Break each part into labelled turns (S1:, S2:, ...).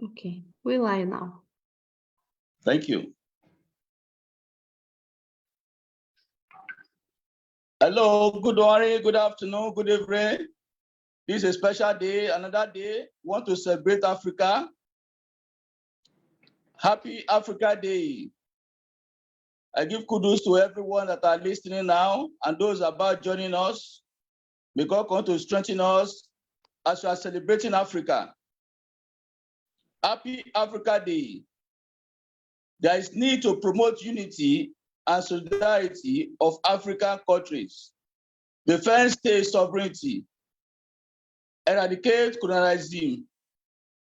S1: Okay, we live now.
S2: Thank you. Hello, good morning, good afternoon, good evening. This is a special day, another day. We want to celebrate Africa. Happy Africa Day. I give kudos to everyone that are listening now and those about joining us. May God continue to strengthen us as we are celebrating Africa. Happy Africa Day. There is need to promote unity and solidarity of African countries, defend state sovereignty, eradicate colonialism,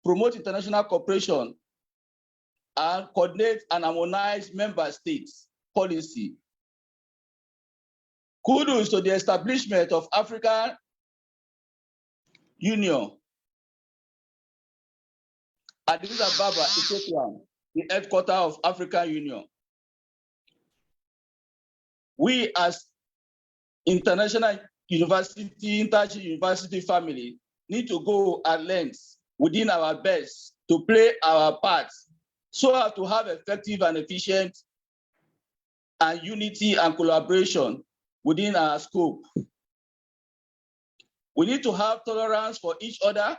S2: promote international cooperation, and coordinate and harmonize member states' policy. Kudos to the establishment of African Union at Addis Ababa, Ethiopia, the headquarters of African Union. We as international university family need to go at length within our best to play our part so as to have effective and efficient and unity and collaboration within our scope. We need to have tolerance for each other,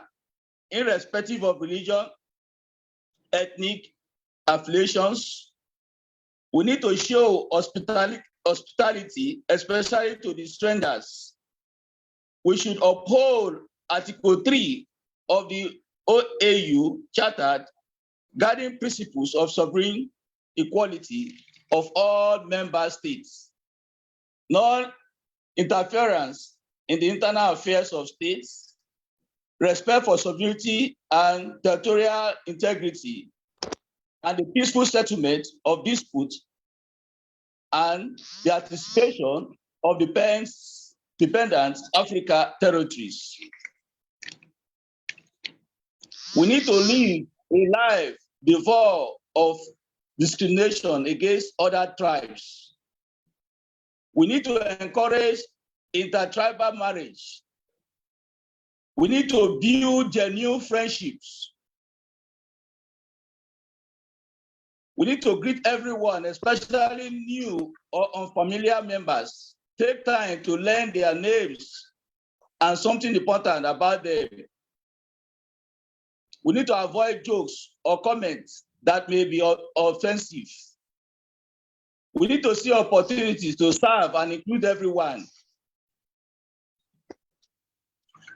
S2: irrespective of religion, ethnic affiliations. We need to show hospitality, especially to the strangers. We should uphold Article 3 of the OAU Charter, guiding principles of sovereign equality of all member states, non-interference in the internal affairs of states, respect for sovereignty and territorial integrity, and the peaceful settlement of disputes and the anticipation of dependent Africa territories. We need to live a life devoid of discrimination against other tribes. We need to encourage intertribal marriage. We need to build genuine friendships. We need to greet everyone, especially new or unfamiliar members. Take time to learn their names and something important about them. We need to avoid jokes or comments that may be offensive. We need to see opportunities to serve and include everyone.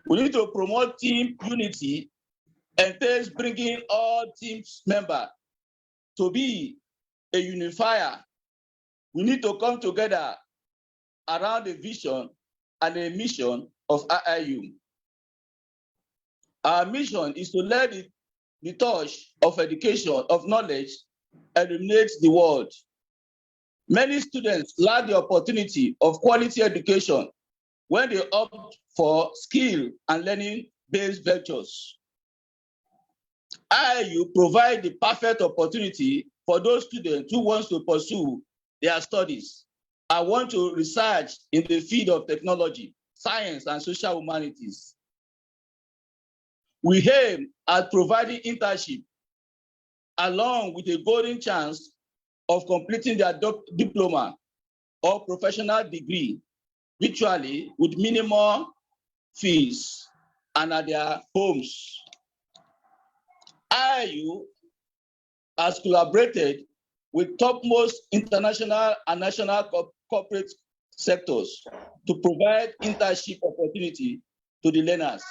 S2: We need to promote team unity and thus bringing all team members to be a unifier. We need to come together around a vision and a mission of IIU. Our mission is to let the torch of education, of knowledge, illuminate the world. Many students lack the opportunity of quality education when they opt for skill and learning-based ventures. IIU provide the perfect opportunity for those students who want to pursue their studies and want to research in the field of technology, science, and social humanities. We aim at providing internship along with a golden chance of completing their diploma or professional degree virtually with minimal fees and at their homes. IIU has collaborated with topmost international and national corporate sectors to provide internship opportunity to the learners.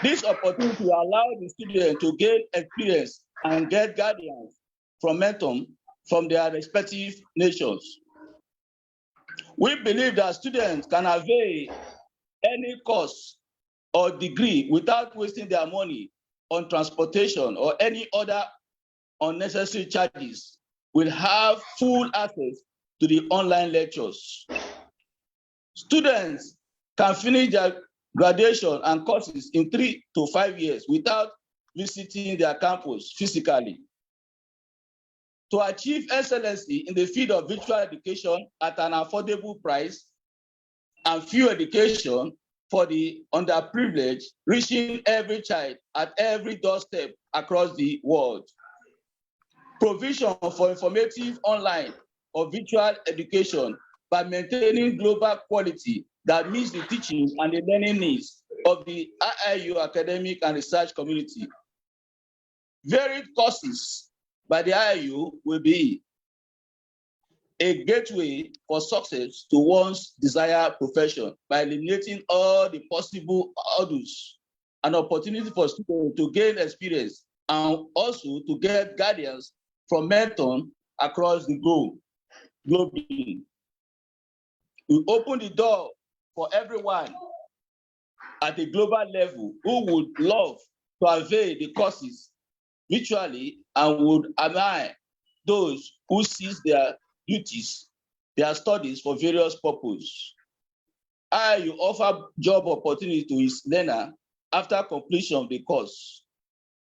S2: This opportunity will allow the students to gain experience and get guidance from mentors from their respective nations. We believe that students can avail any course or degree without wasting their money on transportation or any other unnecessary charges, will have full access to the online lectures. Students can finish their graduation and courses in 3 to 5 years without visiting their campus physically. To achieve excellency in the field of virtual education at an affordable price and free education for the underprivileged, reaching every child at every doorstep across the world. Provision for informative online or virtual education by maintaining global quality that meets the teaching and the learning needs of the IIU academic and research community. Varied courses by the IIU will be a gateway for success to one's desired profession by eliminating all the possible hurdles, an opportunity for students to gain experience and also to get guidance from mentors across the globe. We open the door for everyone at a global level who would love to avail the courses virtually and would admire those who cease their duties, their studies for various purposes. IIU offer job opportunity to its learner after completion of the course.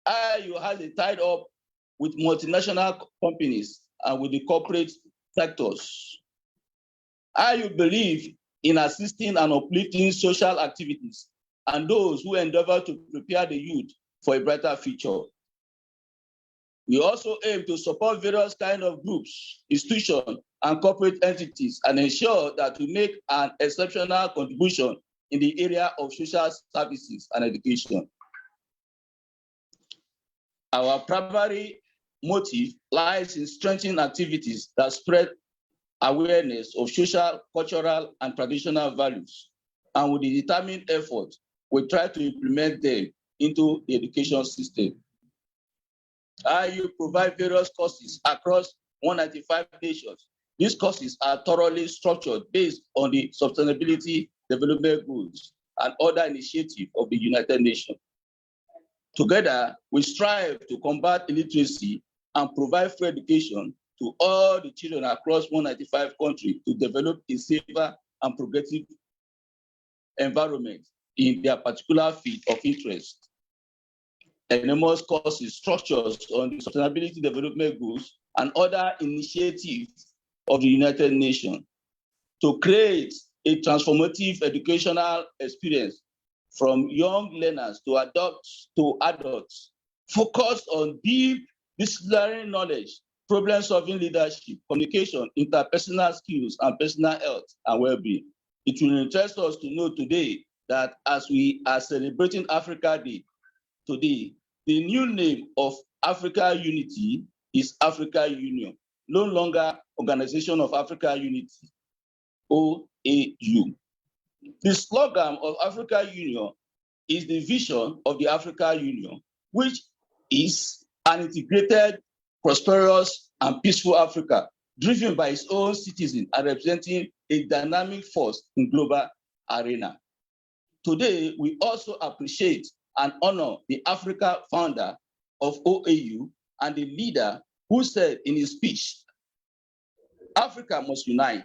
S2: IIU has a tied up with multinational companies and with the corporate sectors. IIU believe in assisting and uplifting social activities and those who endeavor to prepare the youth for a brighter future. We also aim to support various kinds of groups, institutions, and corporate entities and ensure that we make an exceptional contribution in the area of social services and education. Our primary motive lies in strengthening activities that spread awareness of social, cultural, and traditional values. And with the determined effort, we try to implement them into the education system. IIU provide various courses across 195 nations. These courses are thoroughly structured based on the Sustainability Development Goals and other initiatives of the United Nations. Together, we strive to combat illiteracy and provide free education to all the children across 195 countries to develop a safer and progressive environment in their particular field of interest. Enormous courses, structures on the Sustainability Development Goals and other initiatives of the United Nations to create a transformative educational experience from young learners to adults, focused on deep disciplinary knowledge, problem-solving leadership, communication, interpersonal skills, and personal health and well-being. It will interest us to know today that as we are celebrating Africa Day today, the new name of Africa Unity is Africa Union, no longer Organization of Africa Unity, OAU. The slogan of Africa Union is the vision of the Africa Union, which is an integrated, prosperous, and peaceful Africa, driven by its own citizens and representing a dynamic force in global arena. Today, we also appreciate and honor the Africa founder of OAU and the leader who said in his speech, Africa must unite.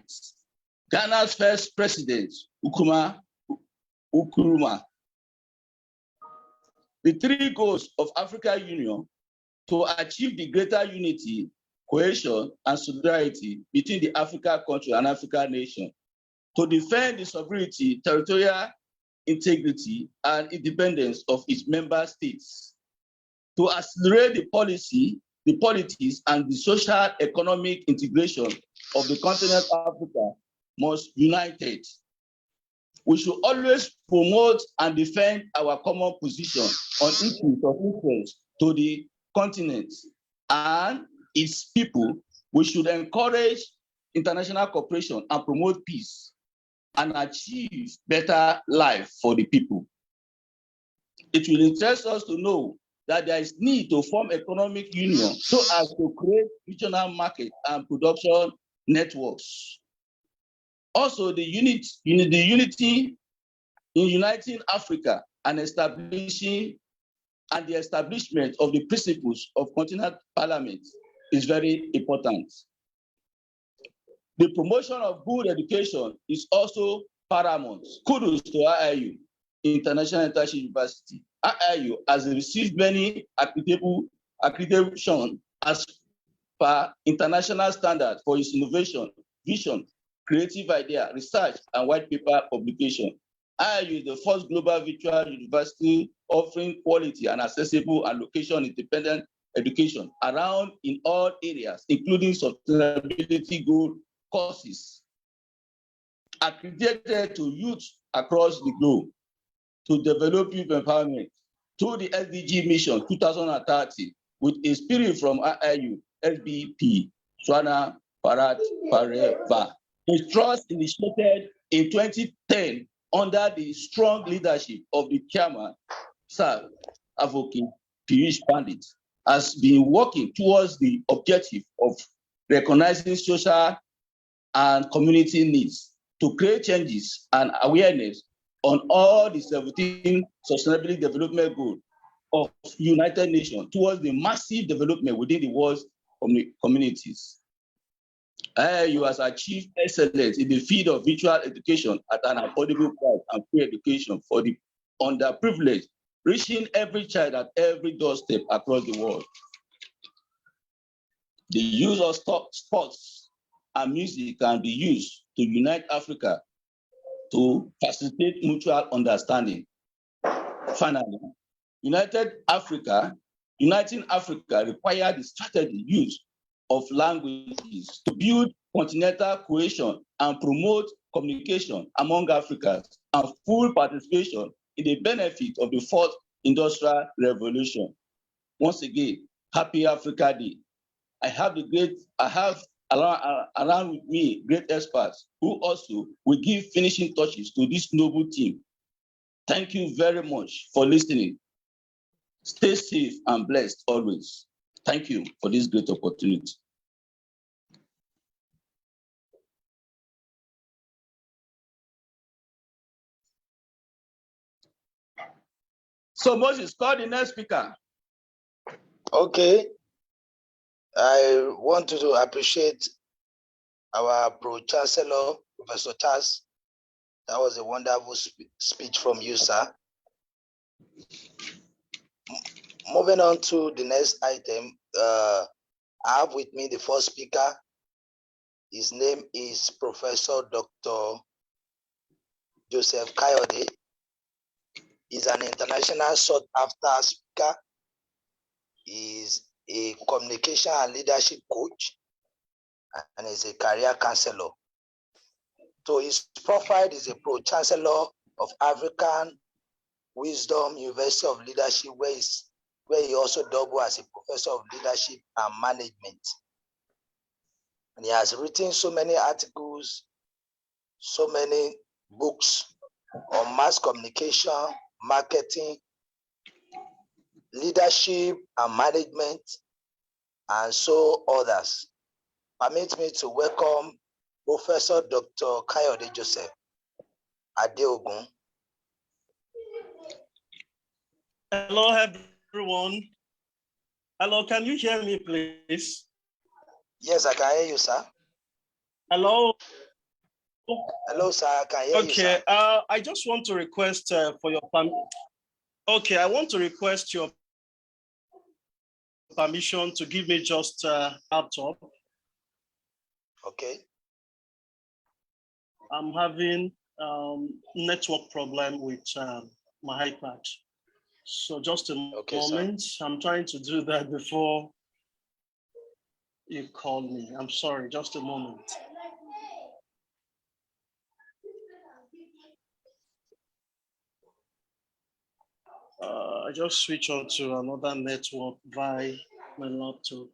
S2: Ghana's first president, Nkrumah. The three goals of Africa Union to achieve the greater unity, cohesion, and solidarity between the African country and African nation, to defend the sovereignty, territorial integrity, and independence of its member states, to accelerate the policy, the politics, and the social economic integration of the continent of Africa must be united. We should always promote and defend our common position on issues of interest to the continent and its people. We should encourage international cooperation and promote peace and achieve better life for the people. It will interest us to know that there is need to form economic union so as to create regional market and production networks. Also, the unity in uniting Africa and the establishment of the principles of continental parliament is very important. The promotion of good education is also paramount. Kudos to IIU, International International University. IIU has received many accreditation as per international standards for its innovation, vision, creative idea, research, and white paper publication. IIU is the first global virtual university offering quality and accessible and location-independent education around in all areas, including sustainability goal courses, accredited to youth across the globe to develop youth empowerment through the SDG mission 2030 with a spirit from IIU, SBP, Swana Parat Pareva. His trust initiated in 2010 under the strong leadership of the chairman, Sir Advocate Pirish Pandit, has been working towards the objective of recognizing social and community needs to create changes and awareness on all the 17 sustainability development goals of United Nations towards the massive development within the world's communities. IIU has achieved excellence in the field of virtual education at an affordable price and free education for the underprivileged, reaching every child at every doorstep across the world. The use of sports and music can be used to unite Africa to facilitate mutual understanding. Finally, uniting Africa requires the strategic use of languages to build continental cohesion and promote communication among Africans and full participation in the benefit of the fourth industrial revolution. Once again, happy Africa Day. I have around with me great experts who also will give finishing touches to this noble team. Thank you very much for listening. Stay safe and blessed always. Thank you for this great opportunity. So Moses, call the next speaker.
S3: Okay. I want to appreciate our Pro-Chancellor, Professor Charles. That was a wonderful speech from you, sir. Moving on to the next item, I have with me the first speaker. His name is Professor Dr. Joseph Kayode. He's an international sought-after speaker. He's a communication and leadership coach, and is a career counselor. So his profile is a Pro-Chancellor of African Wisdom University of Leadership, where he also doubles as a Professor of Leadership and Management. And he has written so many articles, so many books on mass communication, marketing, leadership and management, and so others. Permit me to welcome Professor Dr. Kayode Joseph Adeogun.
S4: Hello, everyone. Hello, can you hear me, please?
S3: Yes, I can hear you, sir.
S4: Hello.
S3: Hello, sir. I can hear you, sir.
S4: Okay. I just want to request for your permission. Okay, I want to request your permission to give me just a laptop.
S3: Okay.
S4: I'm having network problem with my iPad. So just a moment. Sir. I'm trying to do that before you call me. I'm sorry, just a moment. I just switch on to another network by my laptop.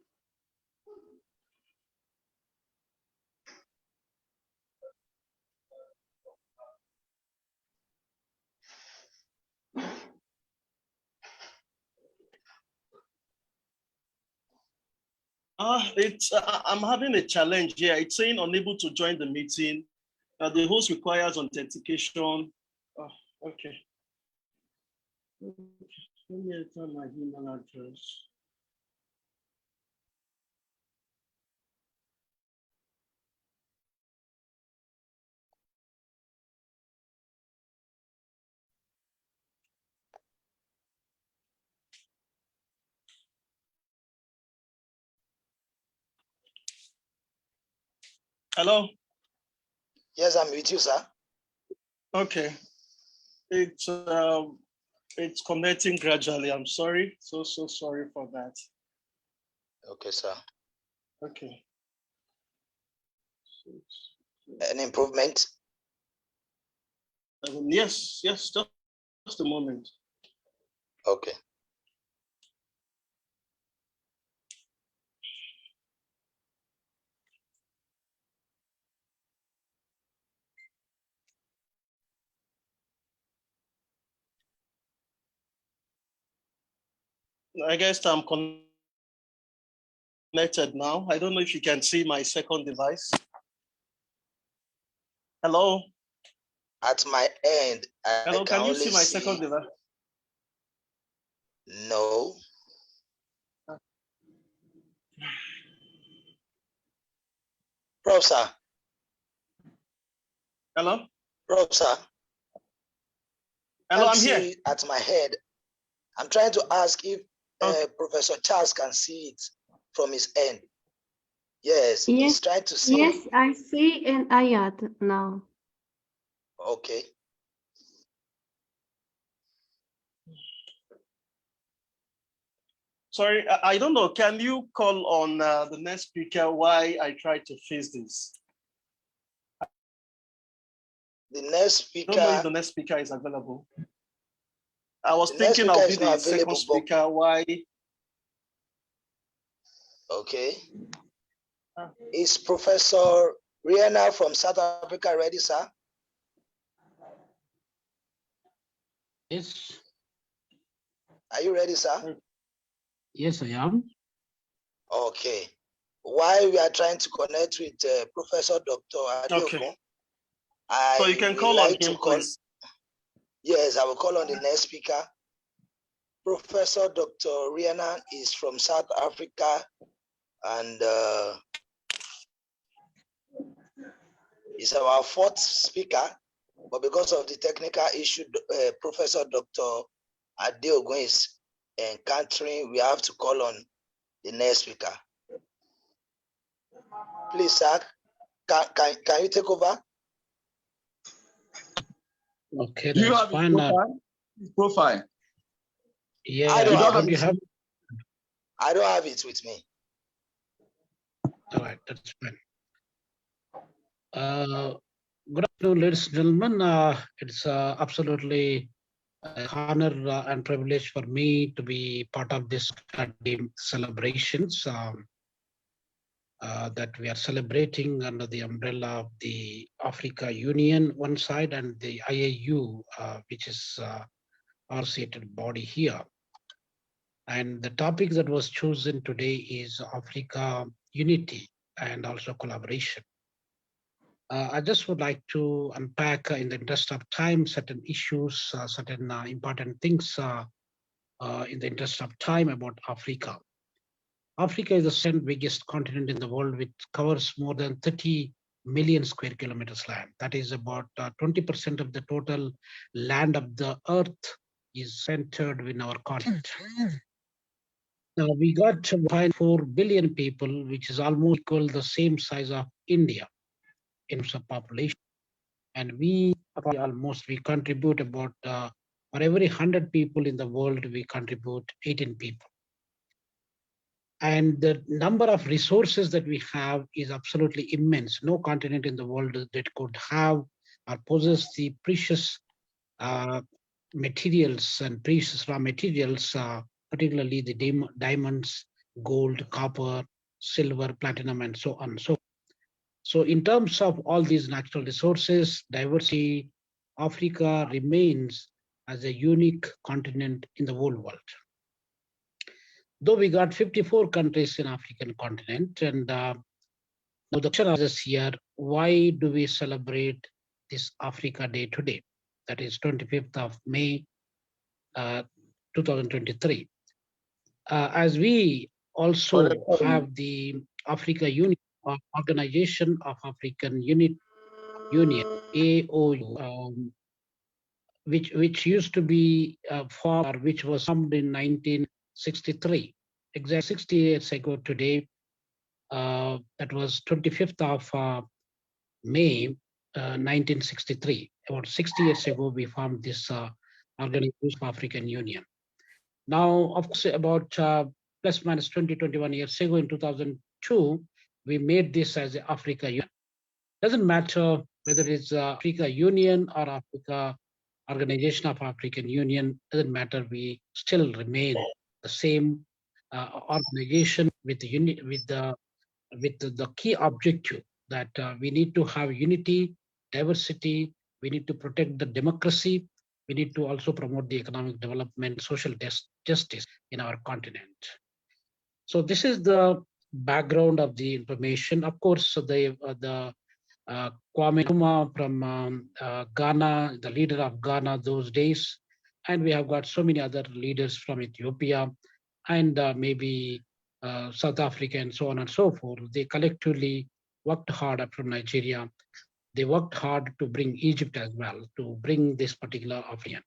S4: I'm having a challenge here. It's saying unable to join the meeting. The host requires authentication. Okay. Let me enter my email address. Hello?
S3: Yes, I'm with you, sir.
S4: Okay. It's connecting gradually. I'm sorry. So sorry for that.
S3: Okay, sir.
S4: Okay.
S3: An improvement?
S4: Yes, just a moment.
S3: Okay.
S4: I guess I'm connected now. I don't know if you can see my second device. Hello?
S3: At my end,
S4: Hello, can you see my second device?
S3: No. Prof, sir.
S4: Hello?
S3: Prof, sir.
S4: Hello, I'm here.
S3: At my head. I'm trying to ask if Professor Charles can see it from his end. Yes, he's trying to see.
S1: Yes, I see and I add now.
S3: Okay.
S4: Sorry, I don't know. Can you call on the next speaker while I try to fix this?
S3: The next speaker.
S4: I don't know if the next speaker is available. I was thinking I'll be the second speaker. Why?
S3: Okay. Is Professor Rihanna from South Africa ready, sir?
S5: Yes.
S3: Are you ready, sir?
S5: Yes, I am.
S3: Okay. While we are trying to connect with Professor Dr. Adioko,
S4: okay. So you can call on him, please.
S3: Yes, I will call on the next speaker. Professor Dr. Rihanna is from South Africa and is our fourth speaker, but because of the technical issue, Professor Dr. Adeogun is encountering, we have to call on the next speaker. Please, sir, can you take over?
S5: Okay,
S2: Do you have
S5: fine.
S2: his profile?
S5: Yeah,
S3: I don't have it with me.
S5: All right, that's fine. Good afternoon, ladies and gentlemen. It's absolutely an honor and privilege for me to be part of this celebrations that we are celebrating under the umbrella of the Africa Union one side and the IIU, which is our seated body here. And the topic that was chosen today is Africa unity and also collaboration. I just would like to unpack in the interest of time certain issues, certain important things in the interest of time about Africa. Africa is the second biggest continent in the world, which covers more than 30 million square kilometers land. That is about 20% of the total land of the earth is centered in our continent. Now we got 1.4 billion people, which is almost equal the same size of India in terms of population. And we contribute about, for every 100 people in the world, we contribute 18 people. And the number of resources that we have is absolutely immense. No continent in the world that could have or possess the precious materials and precious raw materials, particularly the diamonds, gold, copper, silver, platinum, and so on. So in terms of all these natural resources, diversity, Africa remains as a unique continent in the whole world. Though we got 54 countries in African continent, and now the question is here, why do we celebrate this Africa Day today? That is 25th of May, 2023. As we also have the Africa Union, Organization of African Union, AOU, which used to be formed, which was formed in 1963, exactly 60 years ago today. That was 25th of May 1963. About 60 years ago, we formed this Organization of African Union. Now, of course, about plus minus 21 years ago in 2002, we made this as the Africa Union. Doesn't matter whether it's Africa Union or Africa Organization of African Union, doesn't matter, we still remain the same organization with the key objective that we need to have unity, diversity, we need to protect the democracy, we need to also promote the economic development, social justice in our continent. So this is the background of the information. Of course, the Kwame Nkrumah from Ghana, the leader of Ghana those days, and we have got so many other leaders from Ethiopia and maybe South Africa and so on and so forth. They collectively worked hard from Nigeria. They worked hard to bring Egypt as well, to bring this particular African.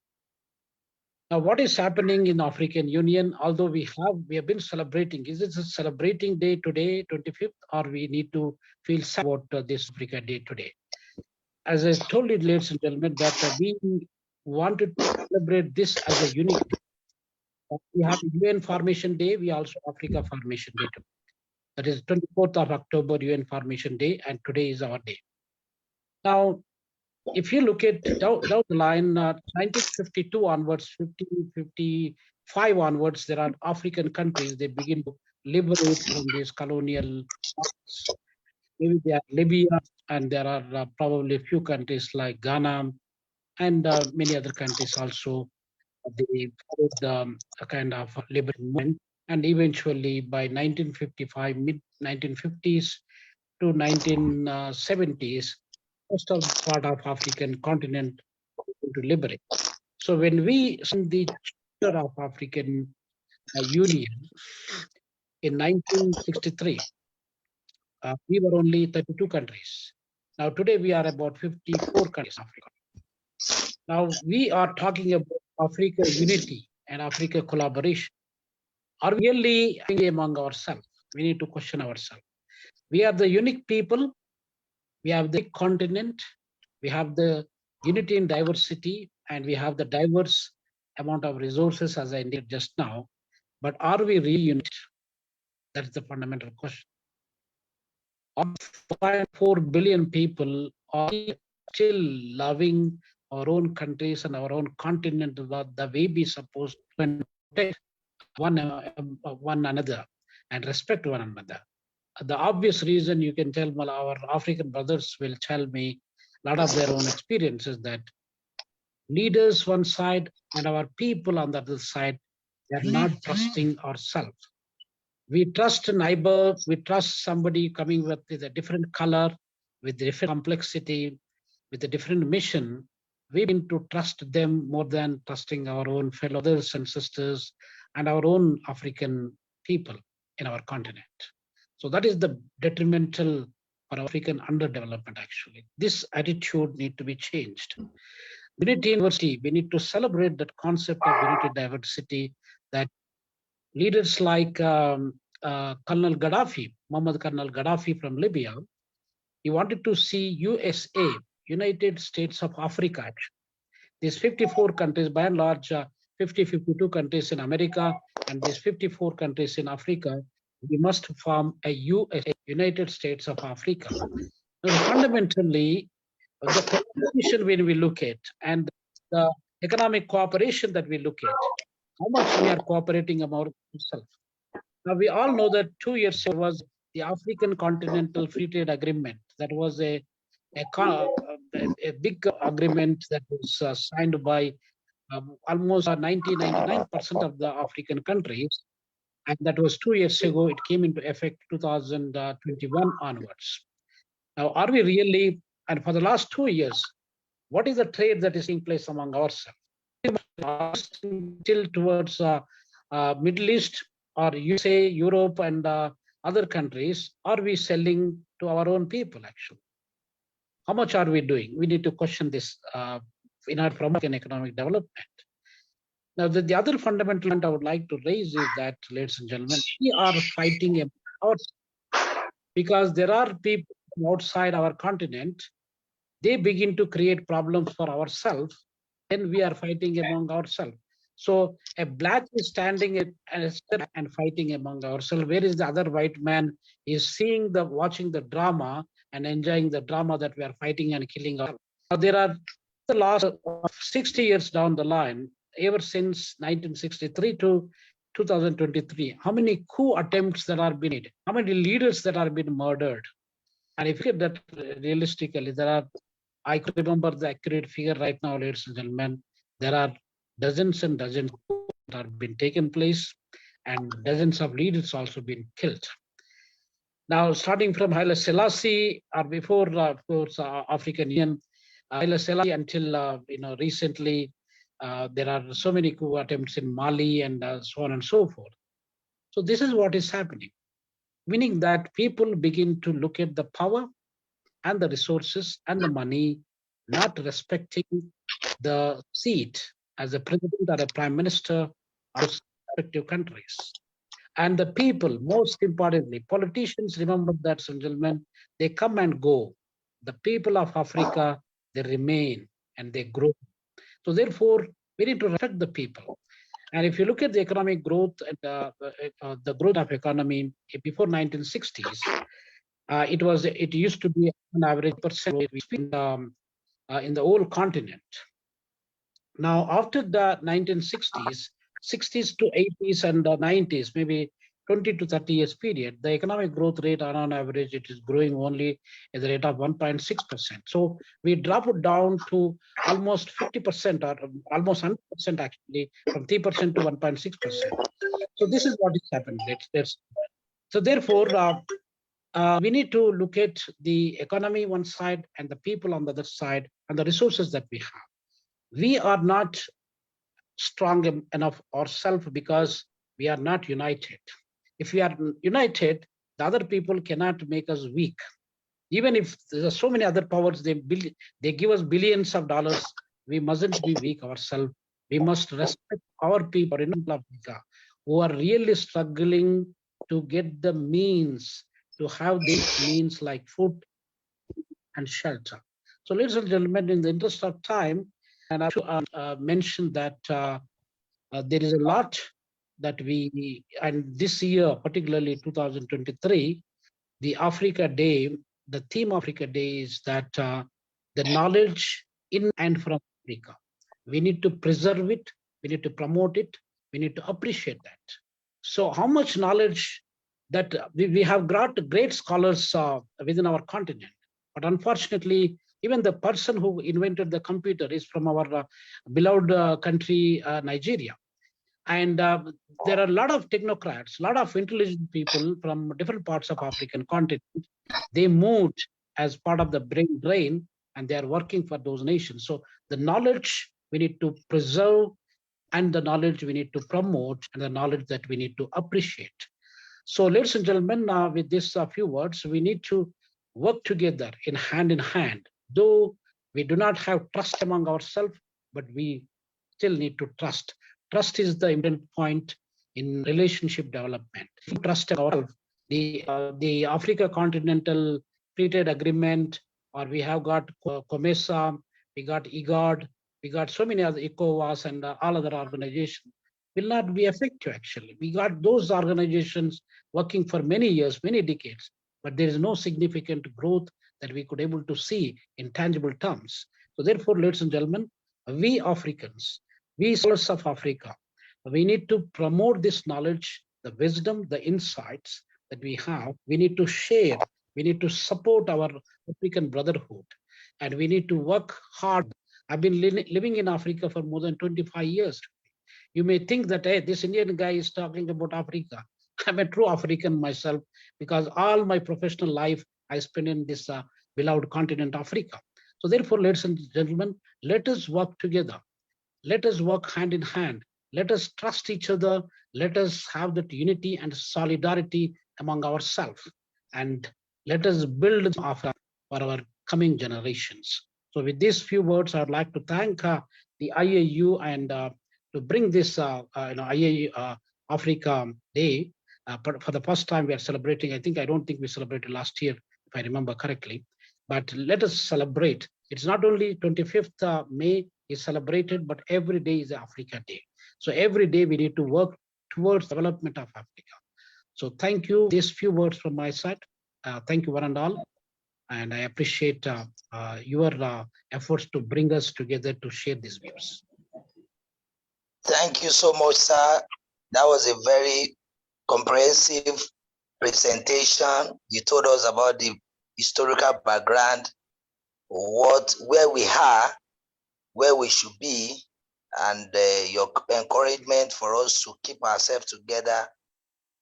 S5: Now, what is happening in African Union, although we have been celebrating, is it a celebrating day today, 25th, or we need to feel sad about this Africa Day today? As I told you, ladies and gentlemen, that we wanted to celebrate this as a unique day. We have UN Formation Day, we also Africa Formation Day today. That is 24th of October, UN Formation Day, and today is our day. Now, if you look at down the line, 1952 onwards, 1955 onwards, there are African countries, they begin to liberate from these colonial powers. Maybe they are Libya, and there are probably a few countries like Ghana and many other countries also. They followed a kind of liberation movement, and eventually by 1955, mid-1950s to 1970s, most of part of African continent to liberate. So when we signed the Charter of African Union in 1963, we were only 32 countries. Now today we are about 54 countries in Africa. Now we are talking about Africa unity and Africa collaboration. Are we really among ourselves? We need to question ourselves. We are the unique people. We have the continent, we have the unity in diversity, and we have the diverse amount of resources, as I indicated just now. But are we really united? That's the fundamental question. Of 5.4 billion people are still loving our own countries and our own continent the way we supposed to protect one another and respect one another. The obvious reason you can tell, well, our African brothers will tell me a lot of their own experiences that leaders one side and our people on the other side, they're not trusting ourselves. We trust a neighbor, we trust somebody coming with a different color, with different complexity, with a different mission. We need to trust them more than trusting our own fellow brothers and sisters and our own African people in our continent. So that is the detrimental for African underdevelopment, actually. This attitude needs to be changed. Unity University, we need to celebrate that concept of unity diversity, that leaders like Colonel Gaddafi, Muammar Colonel Gaddafi from Libya, he wanted to see USA, United States of Africa, actually. These 54 countries, by and large, 52 countries in America, and these 54 countries in Africa, we must form a USA, United States of Africa. Now, fundamentally, the collaboration when we look at and the economic cooperation that we look at, how much we are cooperating among ourselves. Now, we all know that 2 years ago was the African Continental Free Trade Agreement. That was a big agreement that was signed by almost 99% of the African countries. And that was 2 years ago. It came into effect 2021 onwards. Now, are we really, and for the last 2 years, what is the trade that is taking place among ourselves? Still towards Middle East or USA, Europe, and other countries, are we selling to our own people, actually? How much are we doing? We need to question this in our promoting economic development. Now, the other fundamental point I would like to raise is that, ladies and gentlemen, we are fighting because there are people outside our continent they begin to create problems for ourselves, then we are fighting among ourselves. So a black is standing and fighting among ourselves, whereas the other white man is watching the drama and enjoying the drama that we are fighting and killing ourselves. Now, there are the last 60 years down the line, ever since 1963 to 2023, how many coup attempts that are being made, how many leaders that are being murdered. And if you look at that realistically, I could remember the accurate figure right now, ladies and gentlemen. There are dozens and dozens that have been taken place, and dozens of leaders also been killed. Now, starting from Haile Selassie, or before, of course, African Union, Haile Selassie until recently, there are so many coup attempts in Mali and so on and so forth. So this is what is happening, meaning that people begin to look at the power and the resources and the money, not respecting the seat as a president or a prime minister of respective countries. And the people, most importantly, politicians, remember that, gentlemen, they come and go. The people of Africa, they remain and they grow. So therefore, we need to respect the people. And if you look at the economic growth and the growth of economy before 1960s, it used to be an average percent in the whole continent. Now, after the 1960s, 60s to 80s and 90s, maybe 20 to 30 years period, the economic growth rate on average, it is growing only at the rate of 1.6%. So we drop it down to almost 50% or almost 100% actually, from 3% to 1.6%. So this is what is happening. So therefore, we need to look at the economy one side and the people on the other side and the resources that we have. We are not strong enough ourselves because we are not united. If we are united, the other people cannot make us weak. Even if there are so many other powers, they give us billions of dollars, we mustn't be weak ourselves. We must respect our people in Africa who are really struggling to get the means to have these means like food and shelter. So, ladies and gentlemen, in the interest of time, and I should mention that there is a lot that and this year, particularly 2023, the Africa Day, the theme of Africa Day is that the knowledge in and from Africa. We need to preserve it, we need to promote it, we need to appreciate that. So how much knowledge that we have got great scholars within our continent, but unfortunately, even the person who invented the computer is from our beloved country, Nigeria. And there are a lot of technocrats, a lot of intelligent people from different parts of African continent. They moved as part of the brain drain, and they are working for those nations. So the knowledge we need to preserve, and the knowledge we need to promote, and the knowledge that we need to appreciate. So, ladies and gentlemen, with this few words, we need to work together in hand, though we do not have trust among ourselves, but we still need to trust. Trust is the important point in relationship development. If we trust ourselves, the Africa Continental Free Trade Agreement, or we have got COMESA, we got IGAD, we got so many other ECOWAS and all other organizations, will not be effective actually. We got those organizations working for many years, many decades, but there is no significant growth that we could able to see in tangible terms. So therefore, ladies and gentlemen, we Africans, we scholars of Africa, we need to promote this knowledge, the wisdom, the insights that we have. We need to share, we need to support our African brotherhood, and we need to work hard. I've been living in Africa for more than 25 years. You may think that, hey, this Indian guy is talking about Africa. I'm a true African myself because all my professional life I spent in this beloved continent, Africa. So therefore, ladies and gentlemen, let us work together. Let us work hand in hand. Let us trust each other. Let us have that unity and solidarity among ourselves. And let us build Africa for our coming generations. So with these few words, I'd like to thank the IIU and to bring this IIU Africa Day. For the first time we are celebrating. I don't think we celebrated last year, if I remember correctly. But let us celebrate It's not only 25th May is celebrated, but every day is Africa Day. So every day we need to work towards development of Africa. So thank you. These few words from my side. Thank you one and all. And I appreciate your efforts to bring us together to share these views.
S3: Thank you so much, sir. That was a very comprehensive presentation. You told us about the historical background, where we are, where we should be, and your encouragement for us to keep ourselves together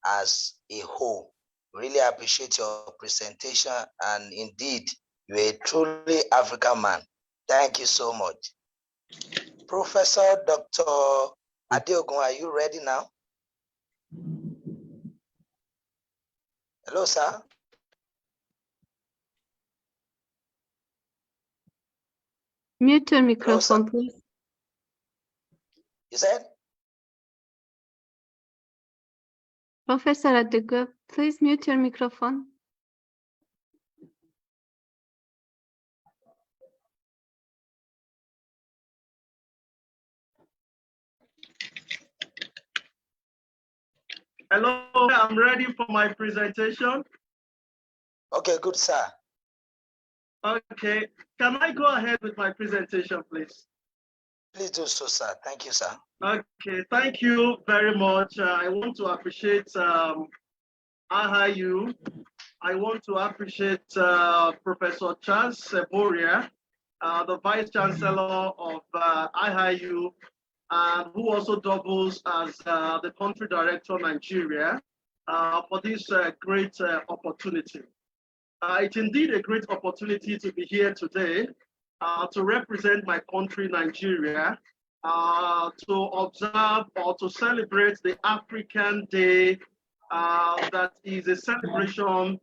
S3: as a whole. Really appreciate your presentation, and indeed, you're a truly African man. Thank you so much. Professor Dr. Adeogun, are you ready now? Hello, sir.
S1: Mute your microphone, please.
S3: You said?
S1: Professor Adeogun, please mute your microphone.
S4: Hello, I'm ready for my presentation.
S3: Okay, good, sir.
S4: Okay, can I go ahead with my presentation, please?
S3: Please do so, sir. Thank you, sir.
S4: Okay, thank you very much. I want to appreciate IIU. I want to appreciate Professor Charles Ebhoria, the Vice Chancellor of IIU, who also doubles as the Country Director Nigeria, for this great opportunity. It's indeed a great opportunity to be here today to represent my country, Nigeria, to observe or to celebrate the African Day that is a celebration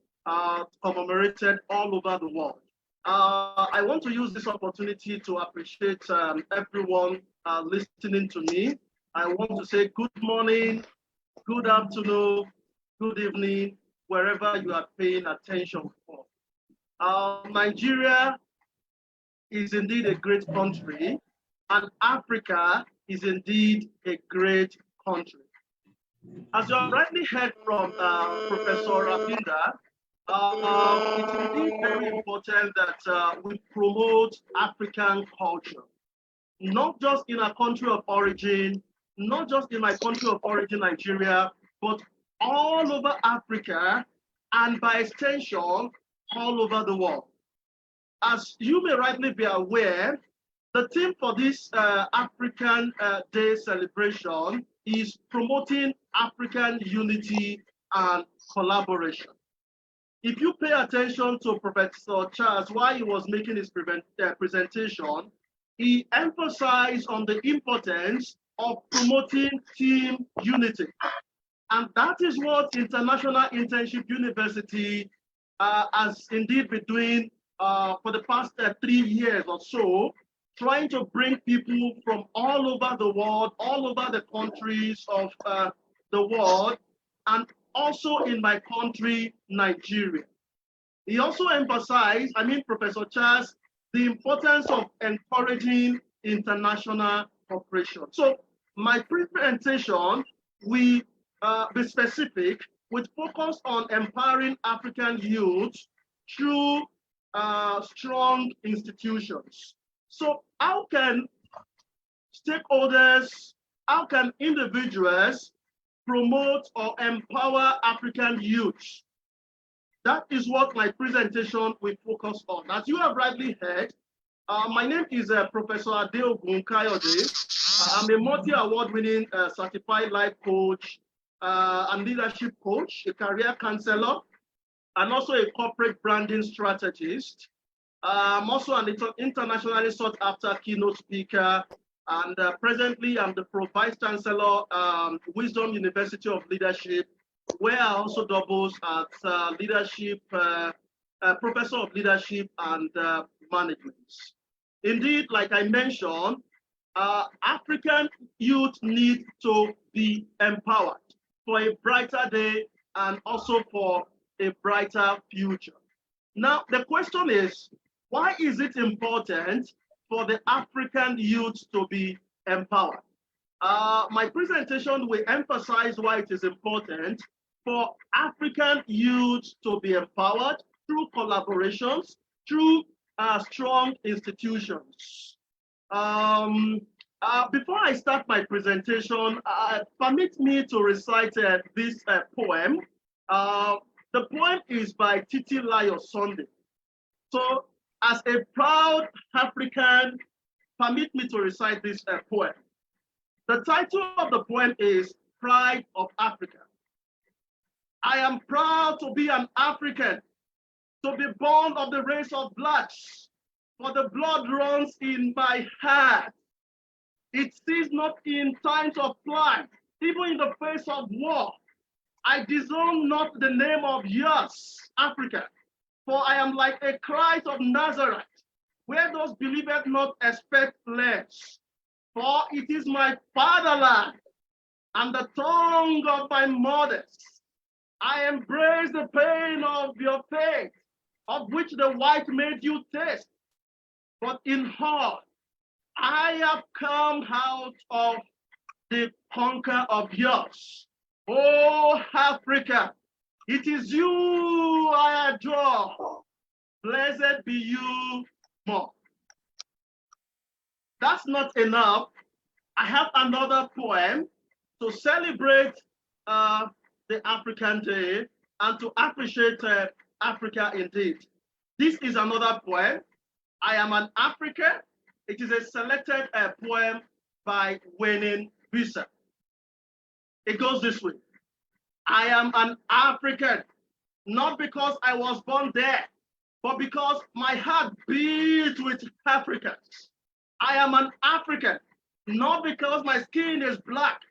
S4: commemorated all over the world. I want to use this opportunity to appreciate everyone listening to me. I want to say good morning, good afternoon, good evening, wherever you are paying attention for. Nigeria is indeed a great country, and Africa is indeed a great country. As you have rightly heard from Professor Rabinda, it's indeed very important that we promote African culture, not just in our country of origin, not just in my country of origin, Nigeria, but all over Africa, and by extension, all over the world. As you may rightly be aware, the theme for this African Day celebration is promoting African unity and collaboration. If you pay attention to Professor Charles while he was making his presentation, he emphasized on the importance of promoting team unity. And that is what International Internship University has indeed been doing for the past 3 years or so, trying to bring people from all over the world, all over the countries of the world, and also in my country, Nigeria. He also emphasized, Professor Charles, the importance of encouraging international cooperation. So my presentation will be specific, with focus on empowering African youth through strong institutions. So how can stakeholders, how can individuals promote or empower African youth? That is what my presentation will focus on. As you have rightly heard, my name is Professor Adeogun Kayode. I'm a multi-award-winning certified life coach and leadership coach, a career counselor, and also a corporate branding strategist. I'm also an internationally sought-after keynote speaker, and presently I'm the Vice Chancellor, Wisdom University of Leadership, where I also doubles as Professor of Leadership and Management. Indeed, like I mentioned, African youth need to be empowered for a brighter day and also for a brighter future. Now, the question is, Why is it important for the African youth to be empowered? My presentation will emphasize why it is important for African youth to be empowered through collaborations, through strong institutions. Before I start my presentation, permit me to recite this poem. The poem is by Titi Layo Sunday. So, as a proud African, permit me to recite this poem. The title of the poem is Pride of Africa. I am proud to be an African, to be born of the race of blacks, for the blood runs in my heart. It sees not in times of plight, even in the face of war. I disown not the name of yours, Africa, for I am like a Christ of Nazareth, where those believers not expect less. For it is my fatherland and the tongue of my mothers. I embrace the pain of your faith, of which the white made you taste. But in heart, I have come out of the conquer of yours. Oh, Africa, it is you I adore. Blessed be you more. That's not enough. I have another poem to celebrate the African Day and to appreciate Africa indeed. This is another poem. I am an African. It is a selected poem by Wayne Bisa. It goes this way. I am an African, not because I was born there, but because my heart beats with Africans. I am an African, not because my skin is black,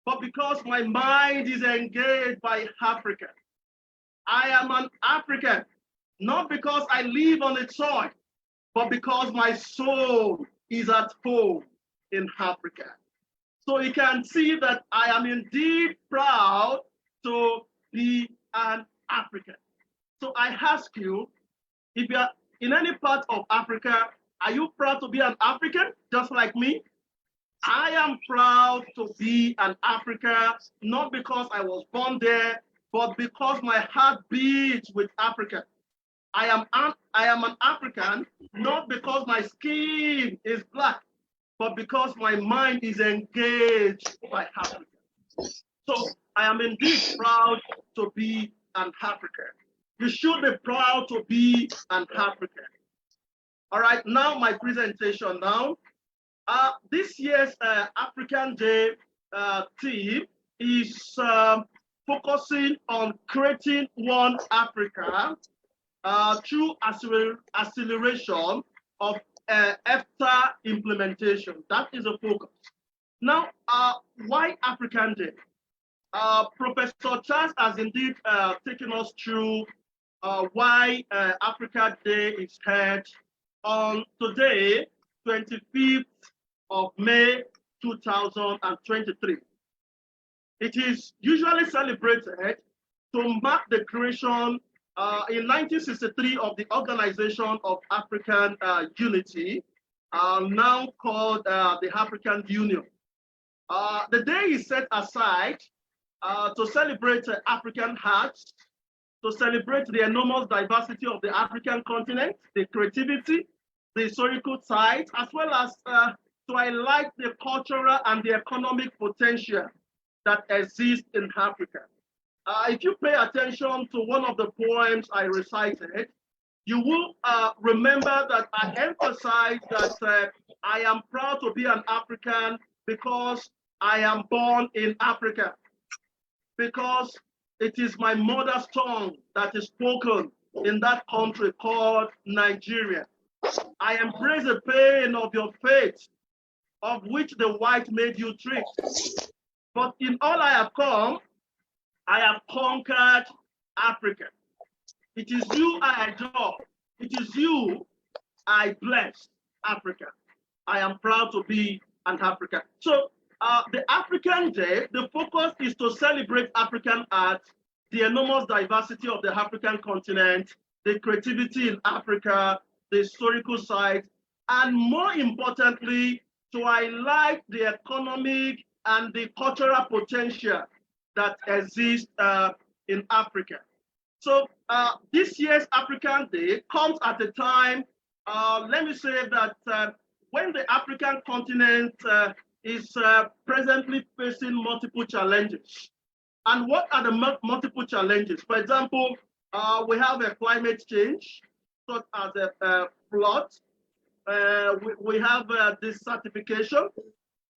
S4: but because my mind is engaged by Africa. I am an African, not because I live on its soil, but because my soul is at home in Africa. So you can see that I am indeed proud to be an African. So I ask you, if you are in any part of Africa, are you proud to be an African, just like me? I am proud to be an African, not because I was born there, but because my heart beats with Africa. I am an African, not because my skin is black, but because my mind is engaged by Africa. So I am indeed proud to be an African. You should be proud to be an African. All right, now my presentation now. This year's African Day theme is focusing on creating one Africa through acceleration of EFTA implementation. That is a focus. Now, why African Day? Professor Charles has indeed taken us through why Africa Day is held on today, 25th of May 2023. It is usually celebrated to mark the creation in 1963 of the Organization of African Unity, now called the African Union. The day is set aside to celebrate African hearts, to celebrate the enormous diversity of the African continent, the creativity, the historical sites, as well as to highlight the cultural and the economic potential that exists in Africa. If you pay attention to one of the poems I recited, you will remember that I emphasized that I am proud to be an African because I am born in Africa, because it is my mother's tongue that is spoken in that country called Nigeria. I embrace the pain of your faith, of which the white made you trick. But in all I have come, I have conquered Africa. It is you I adore. It is you I bless, Africa. I am proud to be an African. So the African Day, the focus is to celebrate African art, the enormous diversity of the African continent, the creativity in Africa, the historical sites, and more importantly, to highlight the economic and the cultural potential that exists in Africa. So this year's African Day comes at a time, let me say that when the African continent is presently facing multiple challenges. And what are the multiple challenges? For example, we have a climate change, such as a flood. We have desertification.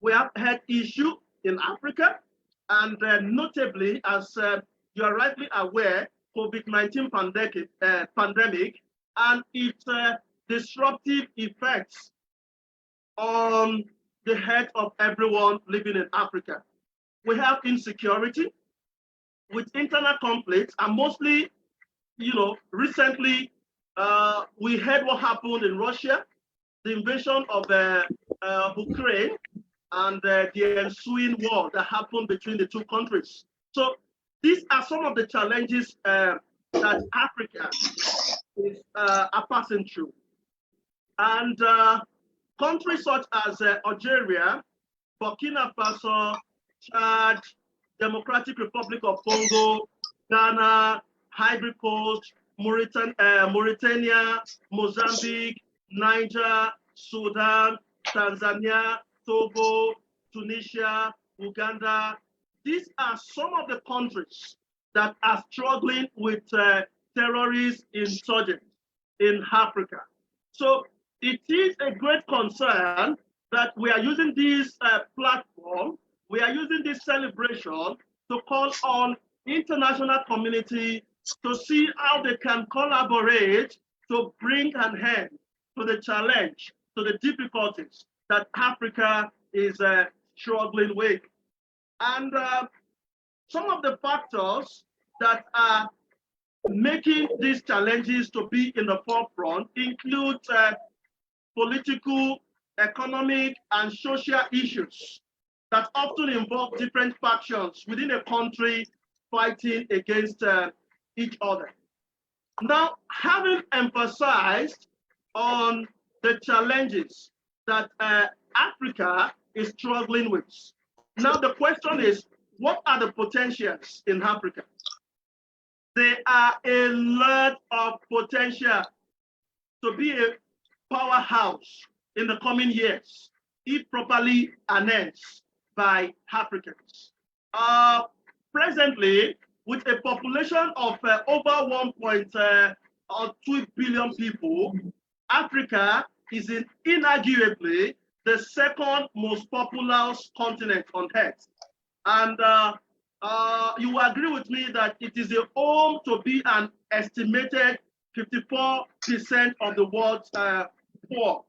S4: We have health issue in Africa. And notably, as you are rightly aware, COVID-19 pandemic and its disruptive effects on the health of everyone living in Africa. We have insecurity with internal conflicts, and mostly, recently we heard what happened in Russia, the invasion of Ukraine, and the ensuing war that happened between the two countries. So these are some of the challenges that Africa is passing through. And countries such as Algeria, Burkina Faso, Chad, Democratic Republic of Congo, Ghana, Ivory Coast, Mauritania, Mozambique, Niger, Sudan, Tanzania, Togo, Tunisia, Uganda. These are some of the countries that are struggling with terrorist insurgents in Africa. So it is a great concern that we are using this platform, we are using this celebration to call on international community to see how they can collaborate to bring an end to the challenge, to the difficulties that Africa is struggling with. And some of the factors that are making these challenges to be in the forefront include political, economic, and social issues that often involve different factions within a country fighting against each other. Now, having emphasized on the challenges that Africa is struggling with, now the question is, what are the potentials in Africa? There are a lot of potential to be a powerhouse in the coming years, if properly harnessed by Africans. Presently, with a population of over 1.2 billion people, Africa is inarguably the second most populous continent on Earth. And you will agree with me that it is a home to be an estimated 54% of the world's poor.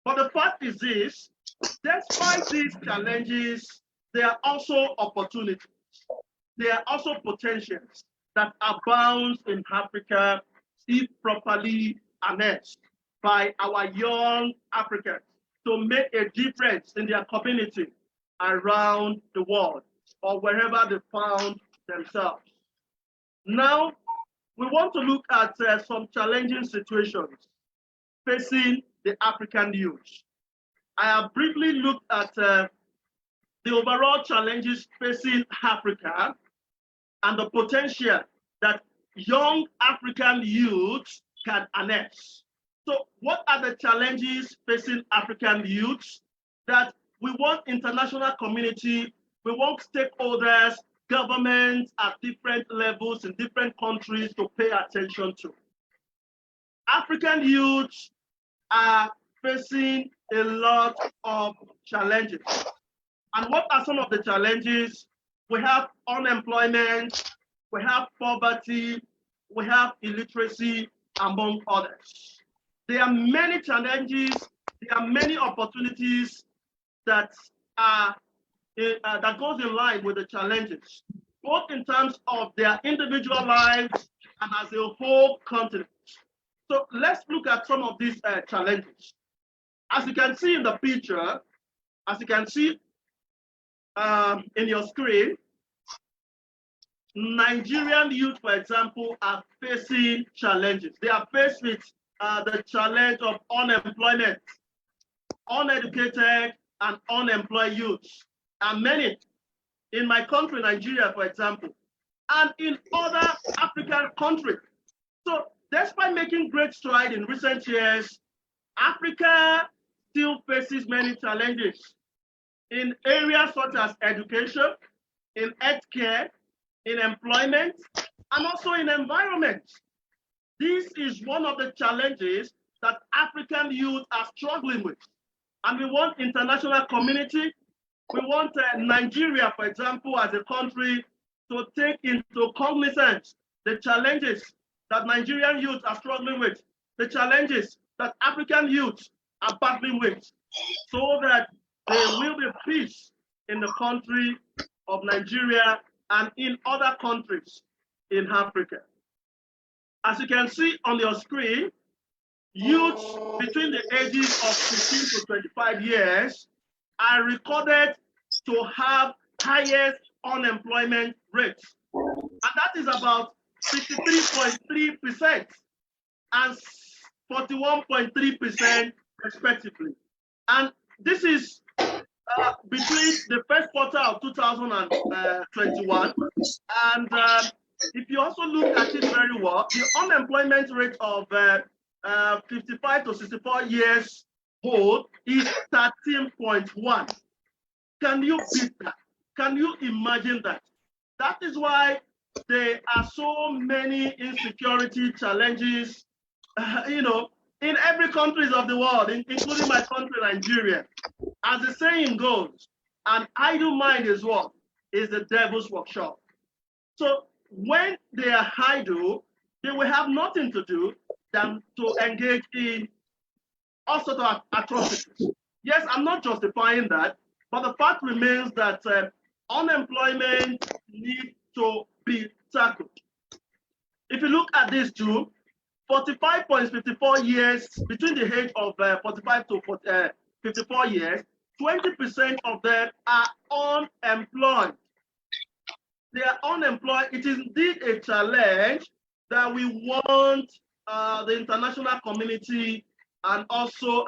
S4: But the fact is this, despite these challenges, there are also opportunities. There are also potentials that abound in Africa if properly harnessed by our young Africans to make a difference in their community around the world or wherever they found themselves. Now, we want to look at some challenging situations facing the African youth. I have briefly looked at the overall challenges facing Africa and the potential that young African youth can harness. So what are the challenges facing African youths that we want international community, we want stakeholders, governments at different levels in different countries to pay attention to? African youths are facing a lot of challenges. And what are some of the challenges? We have unemployment, we have poverty, we have illiteracy, among others. There are many challenges, there are many opportunities that are that goes in line with the challenges, both in terms of their individual lives and as a whole continent. So let's look at some of these challenges. As you can see in the picture, as you can see in your screen, Nigerian youth, for example, are facing challenges. They are faced with the challenge of unemployment, uneducated and unemployed youths, and many in my country, Nigeria, for example, and in other African countries. So despite making great strides in recent years, Africa still faces many challenges in areas such as education, in healthcare, in employment, and also in environment. This is one of the challenges that African youth are struggling with. And we want international community, we want Nigeria, for example, as a country, to take into cognizance the challenges that Nigerian youth are struggling with, the challenges that African youth are battling with, so that there will be peace in the country of Nigeria and in other countries in Africa. As you can see on your screen, youths between the ages of 16 to 25 years are recorded to have highest unemployment rates. And that is about 63.3% and 41.3% respectively. And this is between the first quarter of 2021. And if you also look at it very well, the unemployment rate of 55 to 64 years old is 13.1. Can you beat that? Can you imagine that? That is why there are so many insecurity challenges, in every country of the world, including my country, Nigeria. As the saying goes, an idle mind is what? Is the devil's workshop. So when they are idle, they will have nothing to do than to engage in all sorts of atrocities. Yes, I'm not justifying that, but the fact remains that unemployment needs to be tackled. If you look at these two, 45.54 years, between the age of 45 to 54 years, 20% of them are unemployed. They are unemployed. It is indeed a challenge that we want the international community and also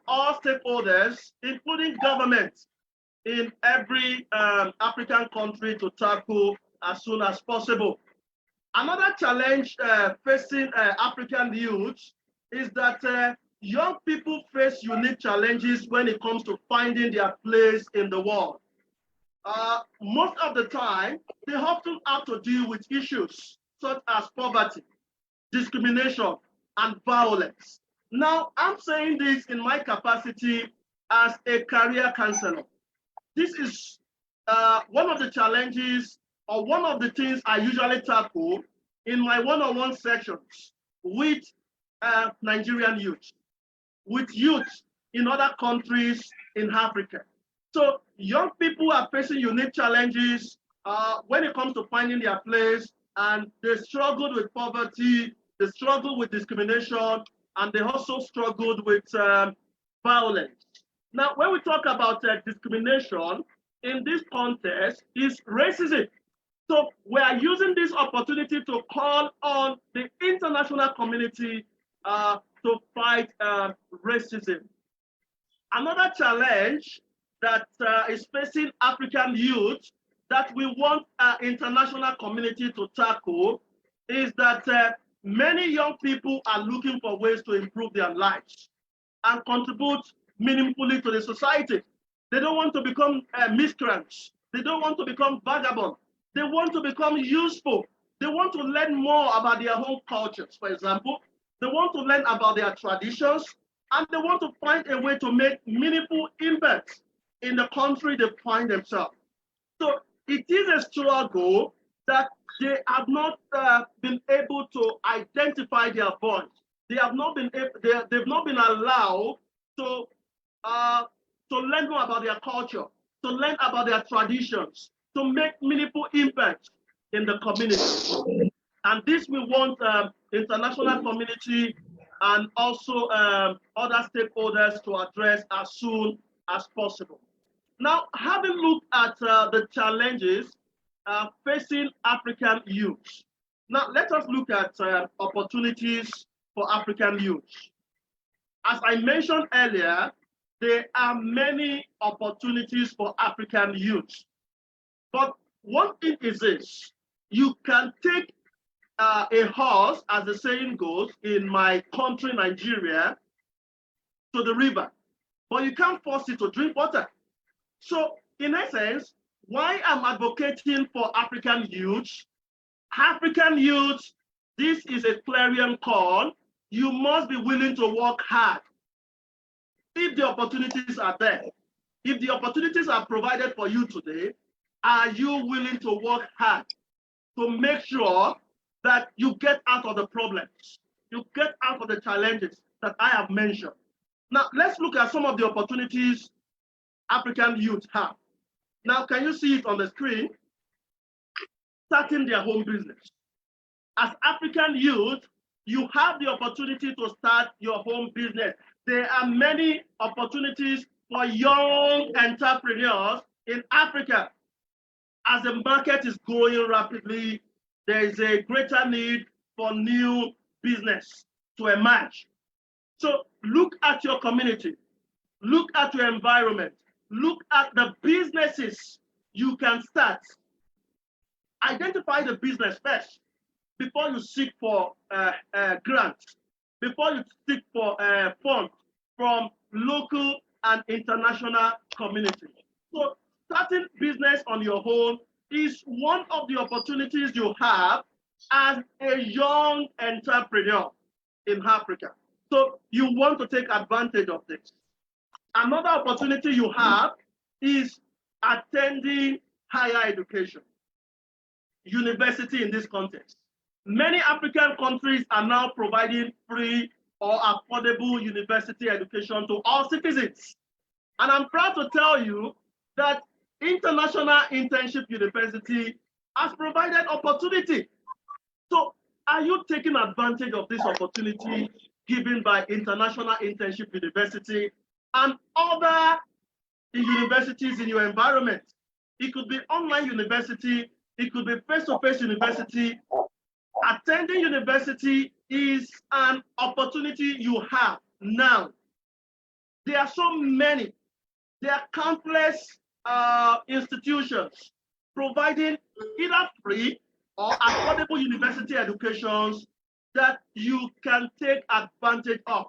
S4: all stakeholders, including governments in every African country, to tackle as soon as possible. Another challenge facing African youth is that young people face unique challenges when it comes to finding their place in the world. Most of the time, they often have to deal with issues such as poverty, discrimination, and violence. Now, I'm saying this in my capacity as a career counselor. This is one of the challenges or one of the things I usually tackle in my one-on-one sessions with Nigerian youth, with youth in other countries in Africa. So young people are facing unique challenges when it comes to finding their place, and they struggled with poverty, they struggle with discrimination, and they also struggled with violence. Now, when we talk about discrimination in this context, is racism. So we are using this opportunity to call on the international community to fight racism. Another challenge that is facing African youth that we want international community to tackle is that many young people are looking for ways to improve their lives and contribute meaningfully to the society. They don't want to become miscreants. They don't want to become vagabonds. They want to become useful. They want to learn more about their home cultures, for example. They want to learn about their traditions, and they want to find a way to make meaningful impact in the country they find themselves. So it is a struggle that they have not been able to identify their voice. They have not been they've not been allowed to learn more about their culture, to learn about their traditions, to make meaningful impact in the community. And this we want international community and also other stakeholders to address as soon as possible. Now, having looked at the challenges facing African youth, now let us look at opportunities
S6: for African youth. As I mentioned earlier, there are many opportunities for African youth. But one thing is this: you can take a horse, as the saying goes, in my country, Nigeria, to the river, but you can't force it to drink water. So in essence, why I'm advocating for African youth, this is a clarion call. You must be willing to work hard. If the opportunities are there, if the opportunities are provided for you today, are you willing to work hard to make sure that you get out of the problems, you get out of the challenges that I have mentioned? Now, let's look at some of the opportunities African youth have. Now, can you see it on the screen? Starting their home business. As African youth, you have the opportunity to start your home business. There are many opportunities for young entrepreneurs in Africa. As the market is growing rapidly, there is a greater need for new business to emerge. So look at your community, look at your environment, look at the businesses you can start. Identify the business first before you seek for grants, before you seek for funds from local and international community. So starting business on your own is one of the opportunities you have as a young entrepreneur in Africa. So you want to take advantage of this. Another opportunity you have is attending higher education, university in this context. Many African countries are now providing free or affordable university education to all citizens. And I'm proud to tell you that International Internship University has provided opportunity. So are you taking advantage of this opportunity given by International Internship University and other universities in your environment? It could be online university, it could be face-to-face university. Attending university is an opportunity you have now. There are so many, there are countless institutions providing either free or affordable university educations that you can take advantage of.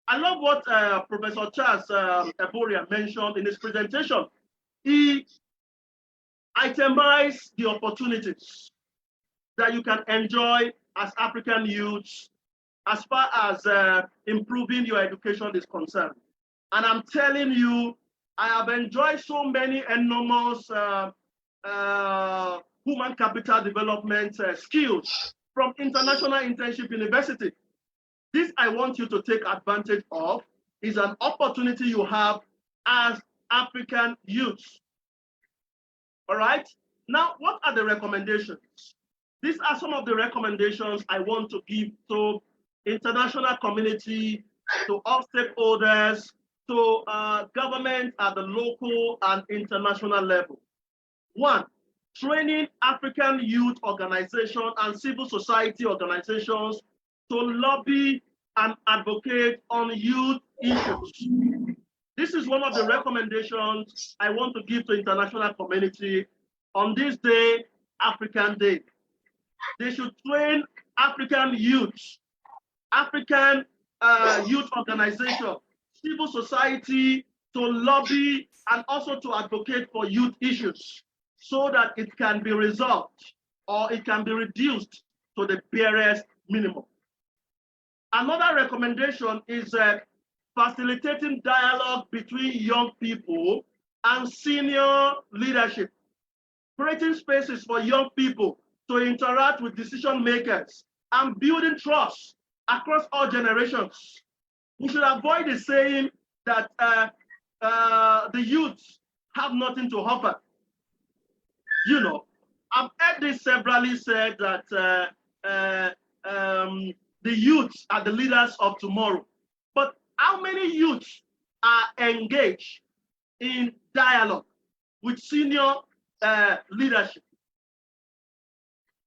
S6: I love what Professor Charles Ebhoria mentioned in his presentation. He itemized the opportunities that you can enjoy as African youths as far as improving your education is concerned. And I'm telling you, I have enjoyed so many enormous human capital development skills from International Internship University. This I want you to take advantage of is an opportunity you have as African youths. All right, now what are the recommendations? These are some of the recommendations I want to give to international community, to all stakeholders, to government at the local and international level. One, training African youth organizations and civil society organizations to lobby and advocate on youth issues. This is one of the recommendations I want to give to international community on this day, African Day. They should train African youths, African youth organizations, civil society to lobby and also to advocate for youth issues so that it can be resolved or it can be reduced to the barest minimum. Another recommendation is facilitating dialogue between young people and senior leadership, creating spaces for young people to interact with decision makers and building trust across all generations. We should avoid the saying that the youths have nothing to offer. You know, I've heard this severally said that the youths are the leaders of tomorrow. But how many youths are engaged in dialogue with senior leadership?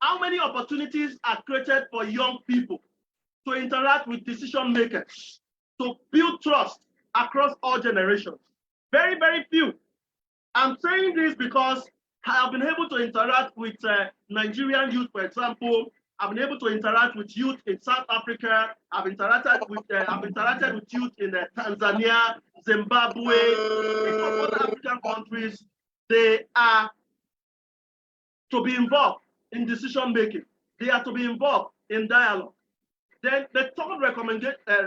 S6: How many opportunities are created for young people to interact with decision makers, to build trust across all generations. Very, very few. I'm saying this because I have been able to interact with Nigerian youth, for example. I've been able to interact with youth in South Africa. I've interacted with youth in Tanzania, Zimbabwe, in other African countries. They are to be involved in decision making. They are to be involved in dialogue. Then the third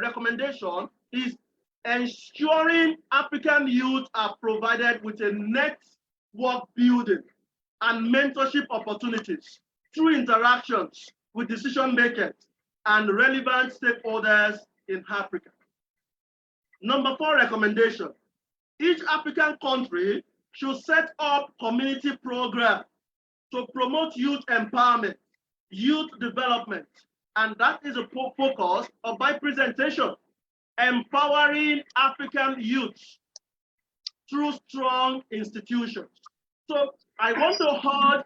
S6: recommendation is ensuring African youth are provided with a network building and mentorship opportunities through interactions with decision makers and relevant stakeholders in Africa. Number 4 recommendation, each African country should set up community programs to promote youth empowerment, youth development, and that is a focus of my presentation, empowering African youth through strong institutions. So I want to hold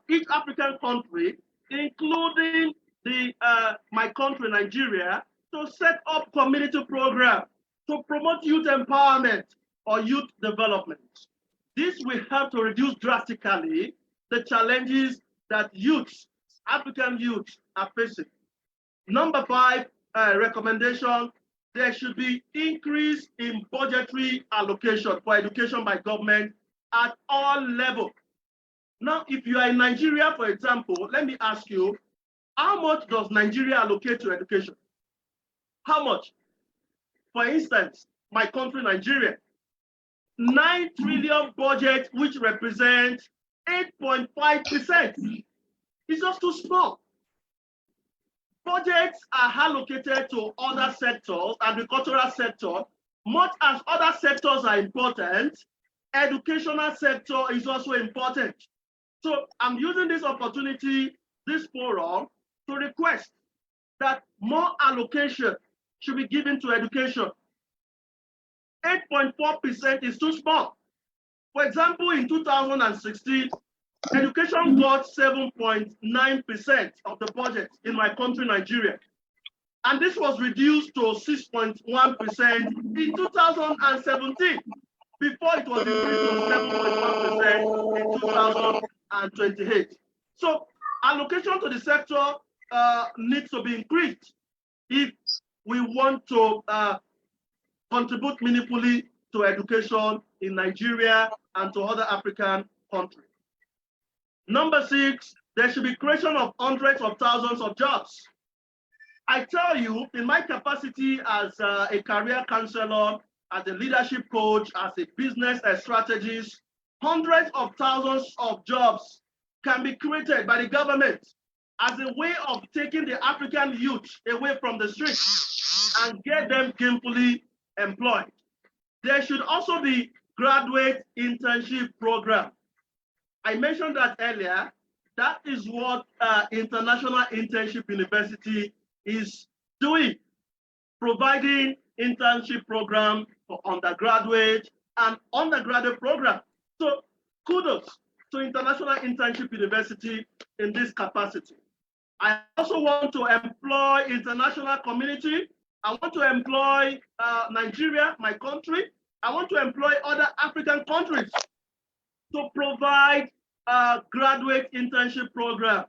S6: each African country, including my country, Nigeria, to set up community programs to promote youth empowerment or youth development. This will help to reduce drastically the challenges that African youth are facing. Number 5 recommendation, there should be increase in budgetary allocation for education by government at all levels. Now, if you are in Nigeria, for example, let me ask you, how much does Nigeria allocate to education? How much? For instance, my country, Nigeria, 9 trillion budget, which represents 8.5%. It's just too small. Budgets are allocated to other sectors, agricultural sector, much as other sectors are important, educational sector is also important. So I'm using this opportunity, this forum, to request that more allocation should be given to education. 8.4% is too small. For example, in 2016, education got 7.9% of the budget in my country, Nigeria. And this was reduced to 6.1% in 2017, before it was increased to 7.1% in 2028. So allocation to the sector needs to be increased if we want to contribute meaningfully to education in Nigeria and to other African countries. Number 6, there should be creation of hundreds of thousands of jobs. I tell you, in my capacity as a career counselor, as a leadership coach, as a business strategist, hundreds of thousands of jobs can be created by the government as a way of taking the African youth away from the streets and get them gainfully employed. There should also be graduate internship program. I mentioned that earlier. That is what International Internship University is doing, providing internship program for undergraduate and undergraduate program. So kudos to International Internship University in this capacity. I also want to employ international community. I want to employ Nigeria, my country. I want to employ other African countries to provide a graduate internship program.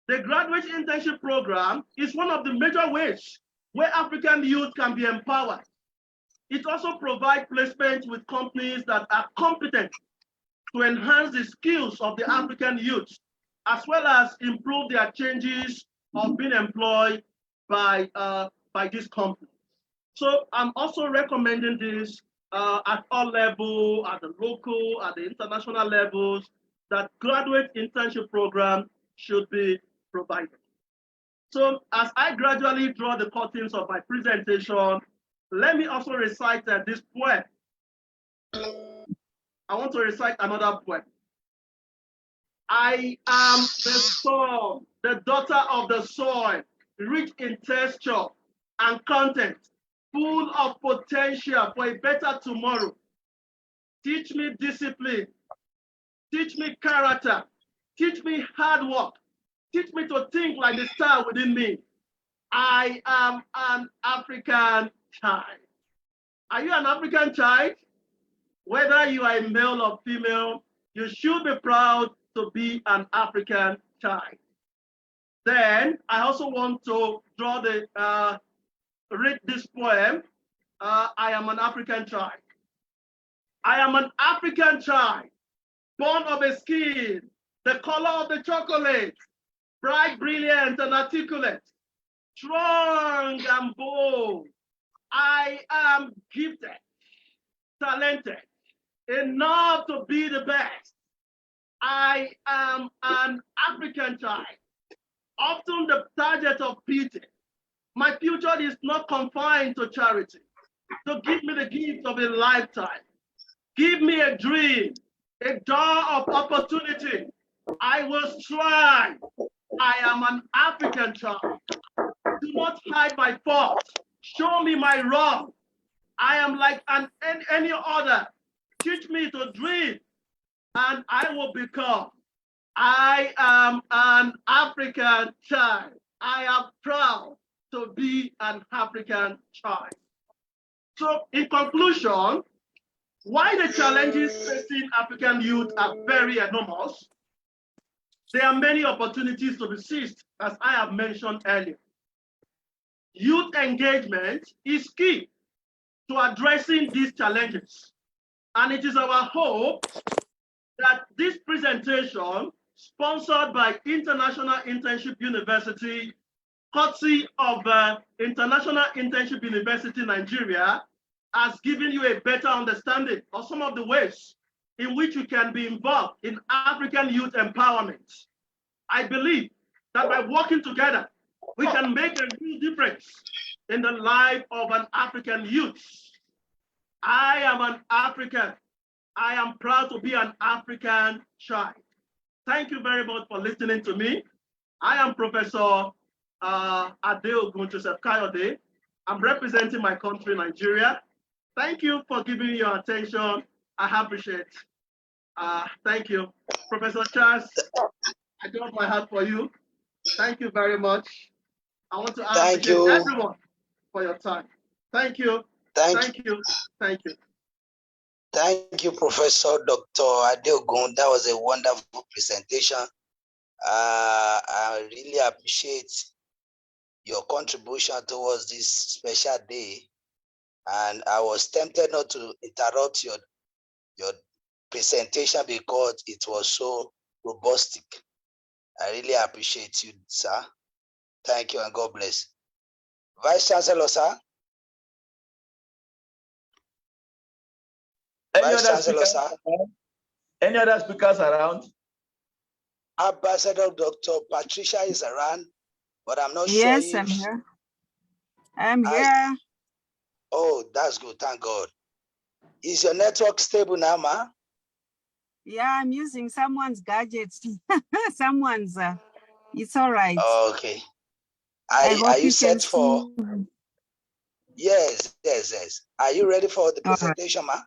S6: The graduate internship program is one of the major ways where African youth can be empowered. It also provides placement with companies that are competent to enhance the skills of the African youth, as well as improve their changes of being employed by this company. So I'm also recommending this at all levels, at the local, at the international levels, that graduate internship program should be provided. So as I gradually draw the curtains of my presentation, let me also recite this poem. I want to recite another poem. I am the soul, the daughter of the soil, rich in texture and content, full of potential for a better tomorrow. Teach me discipline, teach me character, teach me hard work, teach me to think like the star within me. I am an African child. Are you an African child? Whether you are a male or female, you should be proud to be an African child. Then I also want to draw read this poem. I am an African child. I am an African child, born of a skin, the color of the chocolate, bright, brilliant, and articulate, strong and bold. I am gifted, talented, enough to be the best. I am an African child, often the target of pity. My future is not confined to charity. So give me the gift of a lifetime. Give me a dream, a door of opportunity. I will strive. I am an African child. Do not hide my fault. Show me my wrong. I am like any other. Teach me to dream, and I will become. I am an African child. I am proud to be an African child. So in conclusion, why the challenges facing African youth are very enormous, there are many opportunities to be seized, as I have mentioned earlier. Youth engagement is key to addressing these challenges. And it is our hope that this presentation, sponsored by International Internship University, courtesy of International Internship University Nigeria, has given you a better understanding of some of the ways in which you can be involved in African youth empowerment. I believe that by working together, we can make a real difference in the life of an African youth. I am an African. I am proud to be an African child. Thank you very much for listening to me. I am Professor Adeogun Joseph Kayode. I'm representing my country, Nigeria. Thank you for giving your attention. I appreciate it. Thank you. Professor Charles, I do have my heart for you. Thank you very much. I want to appreciate everyone for your time. Thank you. Thank you. Thank you.
S3: Thank you, Professor Dr. Adeogun. That was a wonderful presentation. I really appreciate your contribution towards this special day. And I was tempted not to interrupt your presentation because it was so robust. I really appreciate you, sir. Thank you and God bless. Vice Chancellor, sir.
S2: Vice Chancellor, sir. Any other speakers around?
S3: Ambassador Dr. Patricia is around, but I'm not sure.
S7: Yes, I'm here. I'm here.
S3: Oh, that's good. Thank God. Is your network stable now, ma?
S7: Yeah, I'm using someone's gadgets. Someone's. It's all right.
S3: Okay.
S7: Are you set for?
S3: Yes. Are you ready for the presentation, ma?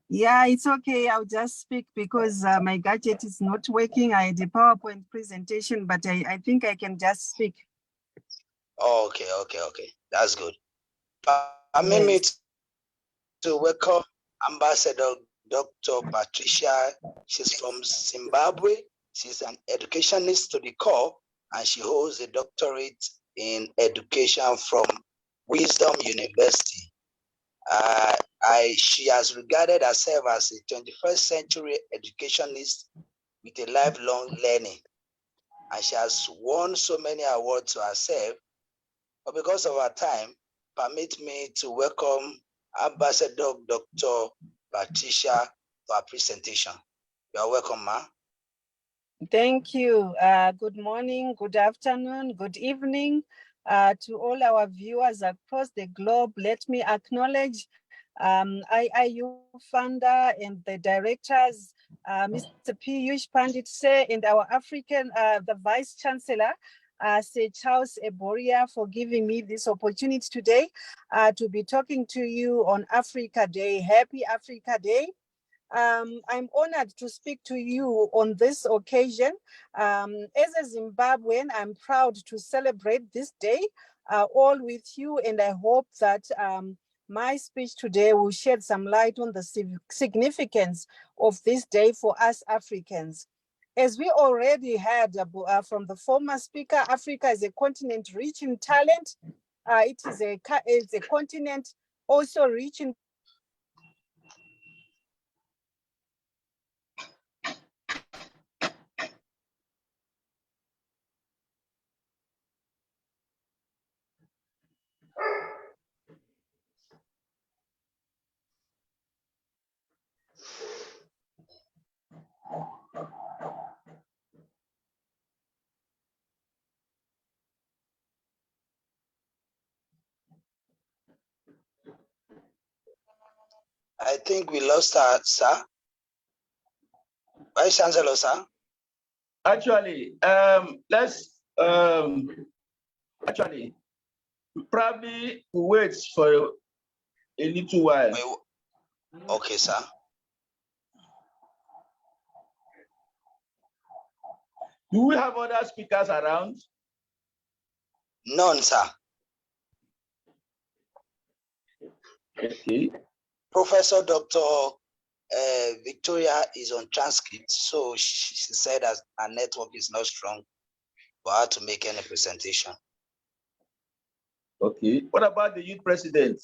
S7: Yeah, it's okay. I'll just speak because my gadget is not working. I had a PowerPoint presentation, but I think I can just speak.
S3: Okay. That's good. Permit me to welcome Ambassador Dr. Patricia. She's from Zimbabwe. She's an educationist to the core, and she holds a doctorate in education from Wisdom University. She has regarded herself as a 21st century educationist with a lifelong learning, and she has won so many awards to herself. But because of her time, permit me to welcome Ambassador Dr. Patricia to our presentation. You are welcome, ma.
S7: Thank you. Good morning, good afternoon, good evening to all our viewers across the globe. Let me acknowledge IIU founder and the directors, Mr. Piyush Pandit Sir, and our the Vice Chancellor, Sir Charles Ebhoria, for giving me this opportunity today to be talking to you on Africa Day. Happy Africa Day. I'm honored to speak to you on this occasion. As a Zimbabwean, I'm proud to celebrate this day all with you, and I hope that my speech today will shed some light on the significance of this day for us Africans. As we already heard from the former speaker, Africa is a continent rich in talent. It's a continent also rich in
S3: I think we lost her, sir. Vice Chancellor, sir.
S2: Actually, actually, probably wait for a little while.
S3: Okay, sir.
S2: Do we have other speakers around?
S3: None, sir.
S2: Okay.
S3: Professor Dr. Victoria is on transcript, so she said that her network is not strong for her to make any presentation.
S2: Okay. What about the youth president?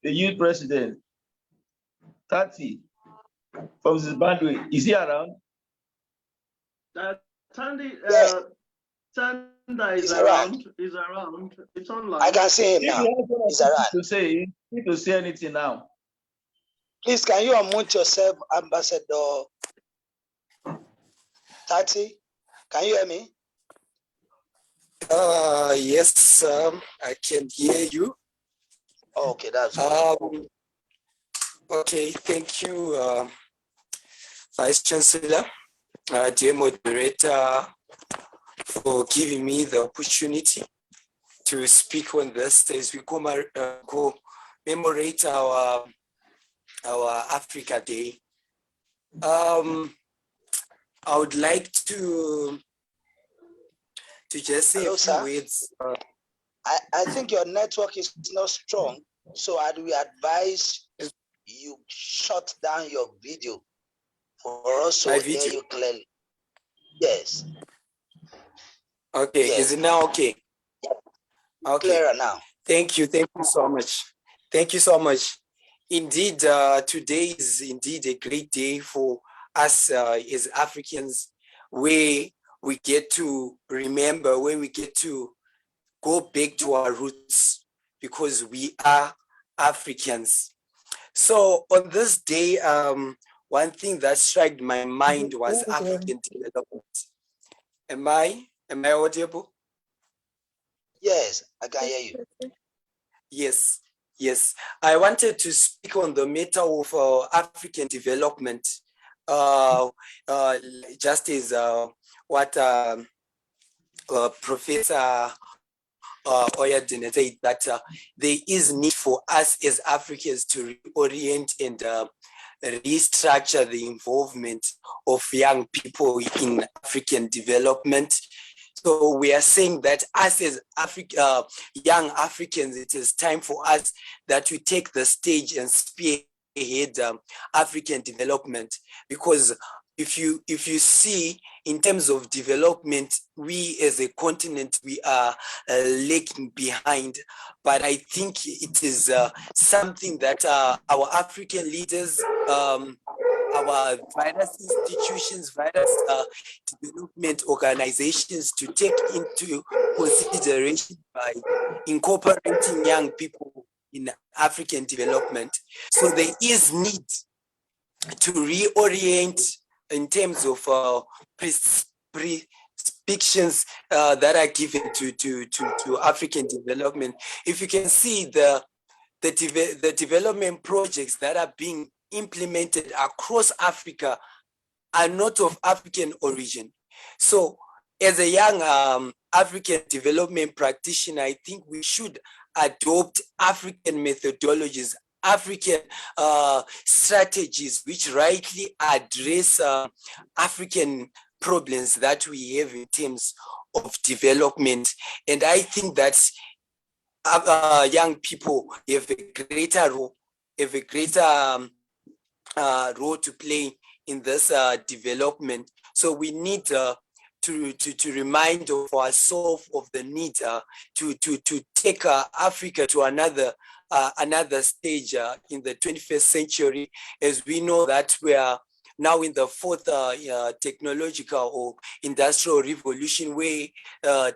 S2: The youth president, 30 from Zimbabwe, is he around?
S6: Tanda is around. Is around. It's online.
S3: I can see him now. He's around.
S2: You need to say anything now.
S3: Please, can you unmute yourself, Ambassador 30? Can you hear me?
S8: Yes, I can hear you.
S3: Okay, that's good.
S8: Okay, thank you, Vice Chancellor, dear moderator, for giving me the opportunity to speak on this as we commemorate our Africa Day. I would like to just say a few words.
S3: I think your network is not strong, so we advise you shut down your video for us to hear you clearly. Yes.
S8: Okay, yes. Is it now okay? Okay.
S3: Clearer now.
S8: Thank you so much. Thank you so much. Indeed, today is indeed a great day for us as Africans, where we get to remember, where we get to go back to our roots, because we are Africans. So on this day, one thing that struck my mind was African development. Am I audible?
S3: Yes, I can hear you.
S8: Yes. I wanted to speak on the matter of African development, just as what Professor Oyadene said, that there is need for us as Africans to reorient and restructure the involvement of young people in African development. So we are saying that us as young Africans, it is time for us that we take the stage and spearhead African development, because if you see in terms of development, we as a continent, we are lagging behind. But I think it is something that our African leaders, our various institutions, various development organizations to take into consideration by incorporating young people in African development. So there is need to reorient in terms of prescriptions that are given to African development. If you can see the development projects that are being implemented across Africa are not of African origin. So as a young African development practitioner, I think we should adopt African methodologies, African strategies which rightly address African problems that we have in terms of development. And I think that young people have a greater role, role to play in this development. So we need to remind of ourselves of the need to take Africa to another stage in the 21st century, as we know that we are now in the fourth technological or industrial revolution, where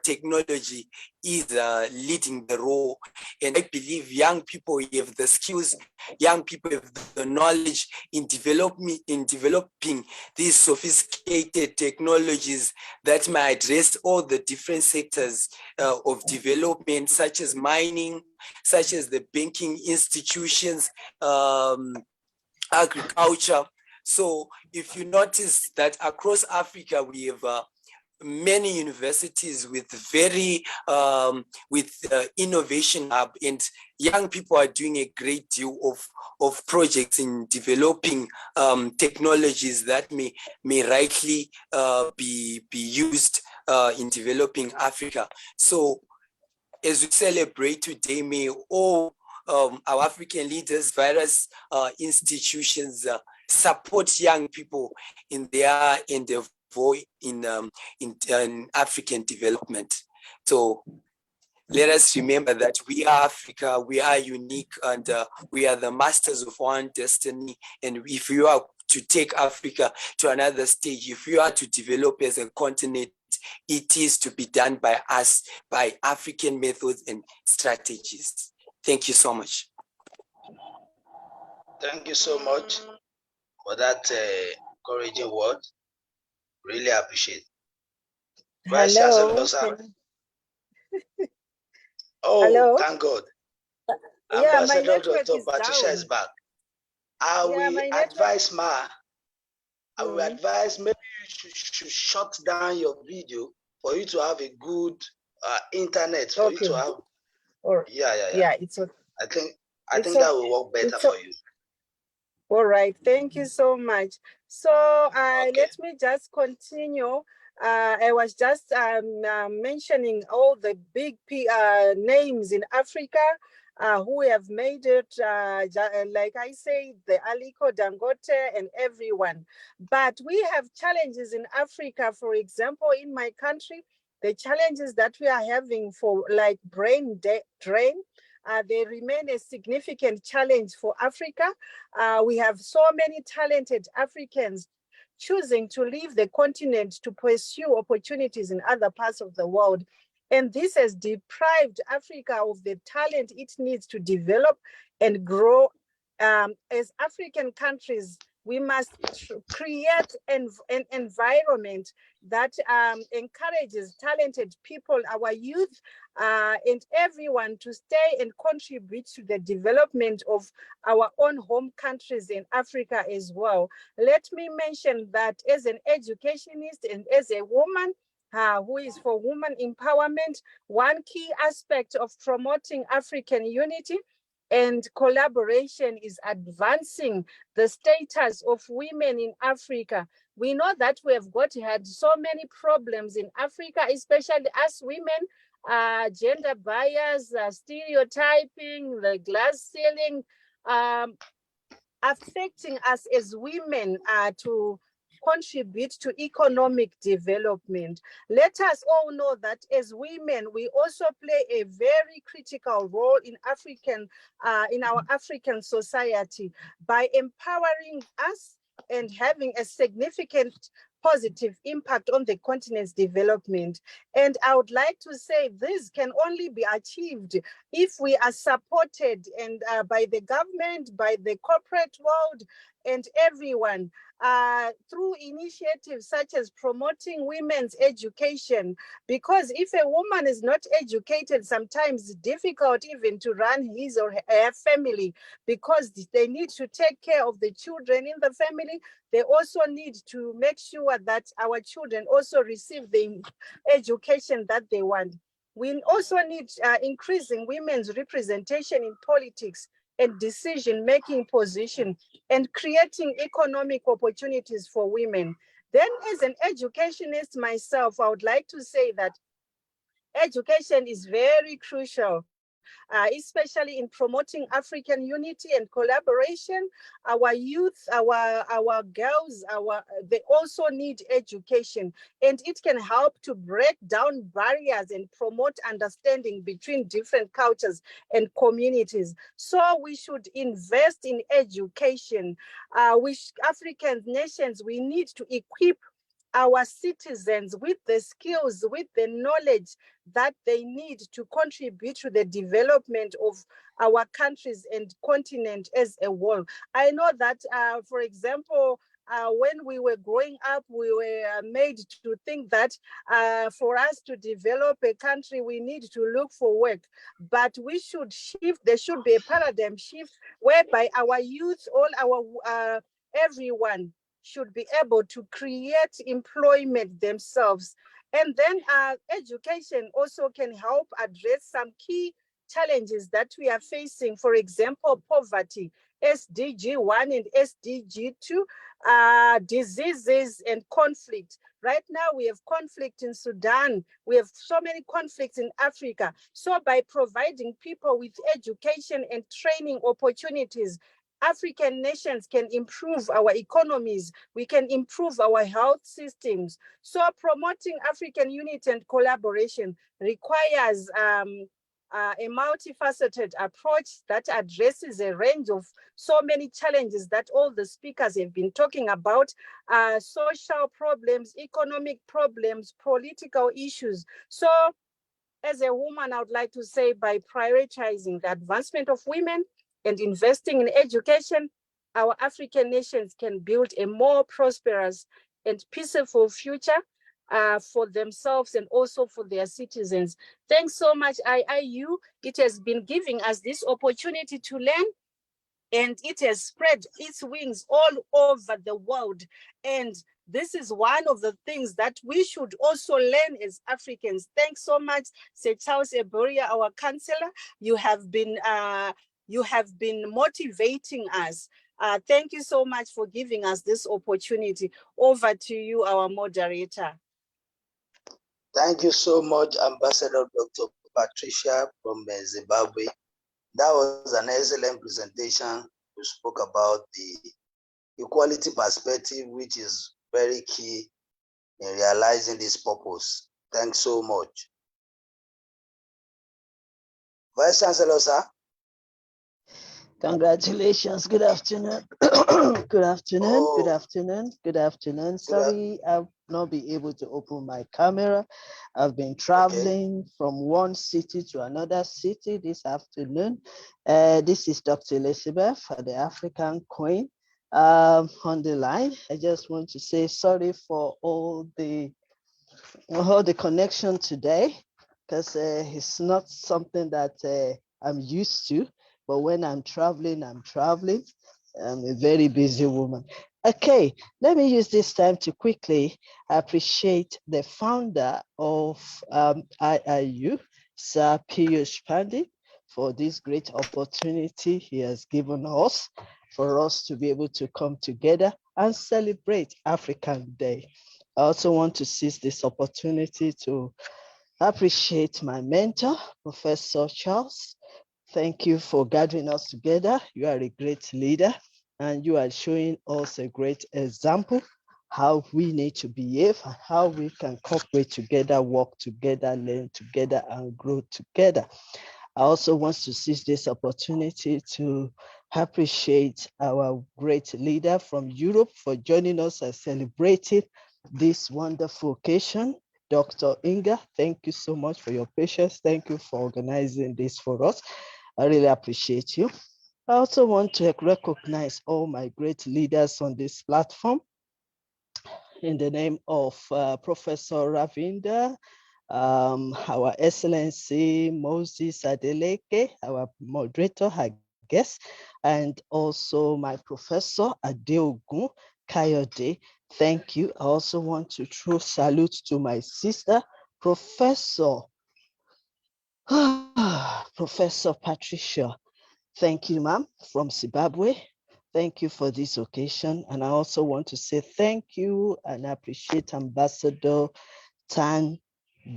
S8: technology is leading the role. And I believe young people have the skills, young people have the knowledge in developing these sophisticated technologies that might address all the different sectors of development, such as mining, such as the banking institutions, agriculture. So if you notice that across Africa, we have many universities with very innovation hub, and young people are doing a great deal of projects in developing technologies that may rightly be used in developing Africa. So as we celebrate today, may all our African leaders, various institutions support young people in their endeavor in African development. So let us remember that we are Africa, we are unique, and we are the masters of our own destiny. And if you are to take Africa to another stage, if you are to develop as a continent, it is to be done by us, by African methods and strategies. Thank you so much.
S3: Thank you so much for that encouraging word. Really appreciate. Vice Chancellor, sir. Oh,
S7: hello?
S3: thank God.
S7: Yeah,
S3: Ambassador Dr. Patricia is back. I will advise I will advise maybe you should shut down your video for you to have a good internet, for you to have. Yeah, it's okay. I think that will work better for you.
S7: All right, thank you so much. So let me just continue. I was just mentioning all the big names in Africa who have made it, like I say, the Aliko Dangote and everyone. But we have challenges in Africa. For example, in my country, the challenges that we are having for like brain drain, they remain a significant challenge for Africa. We have so many talented Africans choosing to leave the continent to pursue opportunities in other parts of the world. And this has deprived Africa of the talent it needs to develop and grow. As African countries, we must create an environment that encourages talented people, our youth, and everyone to stay and contribute to the development of our own home countries in Africa as well. Let me mention that as an educationist and as a woman who is for women empowerment, one key aspect of promoting African unity and collaboration is advancing the status of women in Africa. We know that we have had so many problems in Africa, especially as women, gender bias, stereotyping, the glass ceiling, affecting us as women to contribute to economic development. Let us all know that as women, we also play a very critical role in our African society by empowering us and having a significant positive impact on the continent's development. And I would like to say this can only be achieved if we are supported and by the government, by the corporate world, and everyone through initiatives such as promoting women's education. Because if a woman is not educated, sometimes it's difficult even to run his or her family, because they need to take care of the children in the family. They also need to make sure that our children also receive the education that they want. We also need increasing women's representation in politics, and decision-making position and creating economic opportunities for women. Then as an educationist myself, I would like to say that education is very crucial, especially in promoting African unity and collaboration. Our youth, our girls, they also need education, and it can help to break down barriers and promote understanding between different cultures and communities. So we should invest in education. African nations, we need to equip our citizens with the skills, with the knowledge that they need to contribute to the development of our countries and continent as a whole. I know that, for example, when we were growing up, we were made to think that for us to develop a country, we need to look for work. But we should shift, there should be a paradigm shift whereby our youth, all our everyone should be able to create employment themselves. And then education also can help address some key challenges that we are facing. For example, poverty, SDG 1 and SDG 2, diseases and conflict. Right now we have conflict in Sudan. We have so many conflicts in Africa. So by providing people with education and training opportunities, African nations can improve our economies. We can improve our health systems. So promoting African unity and collaboration requires a multifaceted approach that addresses a range of so many challenges that all the speakers have been talking about, social problems, economic problems, political issues. So as a woman, I would like to say by prioritizing the advancement of women and investing in education, our African nations can build a more prosperous and peaceful future for themselves and also for their citizens. Thanks so much, IIU. It has been giving us this opportunity to learn, and it has spread its wings all over the world. And this is one of the things that we should also learn as Africans. Thanks so much, Sir Charles Ebhoria, our counselor. You have been motivating us. Thank you so much for giving us this opportunity. Over to you, our moderator.
S3: Thank you so much, Ambassador Dr. Patricia from Zimbabwe. That was an excellent presentation. You spoke about the equality perspective, which is very key in realizing this purpose. Thanks so much. Vice Chancellor, sir.
S9: Congratulations. Good afternoon. Good afternoon. Good afternoon. Good afternoon. Sorry, I've not been able to open my camera. I've been traveling from one city to another city this afternoon. This is Dr. Elizabeth, the African Queen, on the line. I just want to say sorry for all the connection today, because it's not something that I'm used to. But when I'm traveling, I'm a very busy woman. Okay, let me use this time to quickly appreciate the founder of IIU, Sir Piyush Pandey, for this great opportunity he has given us for us to be able to come together and celebrate African Day. I also want to seize this opportunity to appreciate my mentor, Professor Charles. Thank you for gathering us together. You are a great leader, and you are showing us a great example how we need to behave and how we can cooperate together, work together, learn together, and grow together. I also want to seize this opportunity to appreciate our great leader from Europe for joining us and celebrating this wonderful occasion. Dr. Inga, thank you so much for your patience. Thank you for organizing this for us. I really appreciate you. I also want to recognize all my great leaders on this platform in the name of Professor Ravinda, our Excellency Moses Adeleke, our moderator, her guest, and also my Professor Adeogun Kayode. Thank you. I also want to throw salute to my sister, Professor Patricia. Thank you, ma'am, from Zimbabwe. Thank you for this occasion. And I also want to say thank you and appreciate Ambassador Tan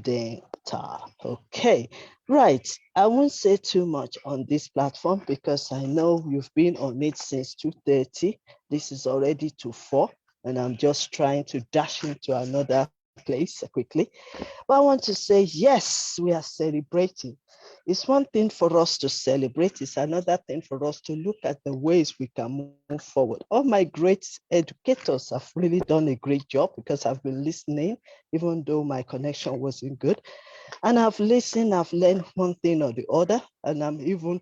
S9: Data. Okay, right. I won't say too much on this platform because I know you've been on it since 2:30. This is already to 4, and I'm just trying to dash into another place quickly. But I want to say, yes, we are celebrating. It's one thing for us to celebrate. It's another thing for us to look at the ways we can move forward. All my great educators have really done a great job because I've been listening, even though my connection wasn't good. And I've listened, I've learned one thing or the other, and I'm even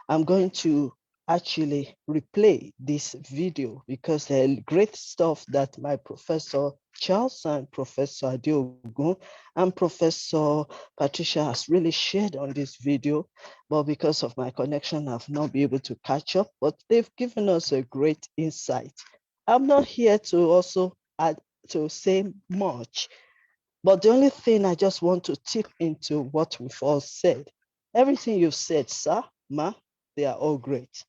S9: I'm going to actually replay this video because the great stuff that my Professor Charles and Professor Adeogun and Professor Patricia has really shared on this video, but because of my connection, I've not been able to catch up, but they've given us a great insight. I'm not here to also add to say much, but the only thing I just want to tip into what we've all said. Everything you've said, sir, ma, they are all great.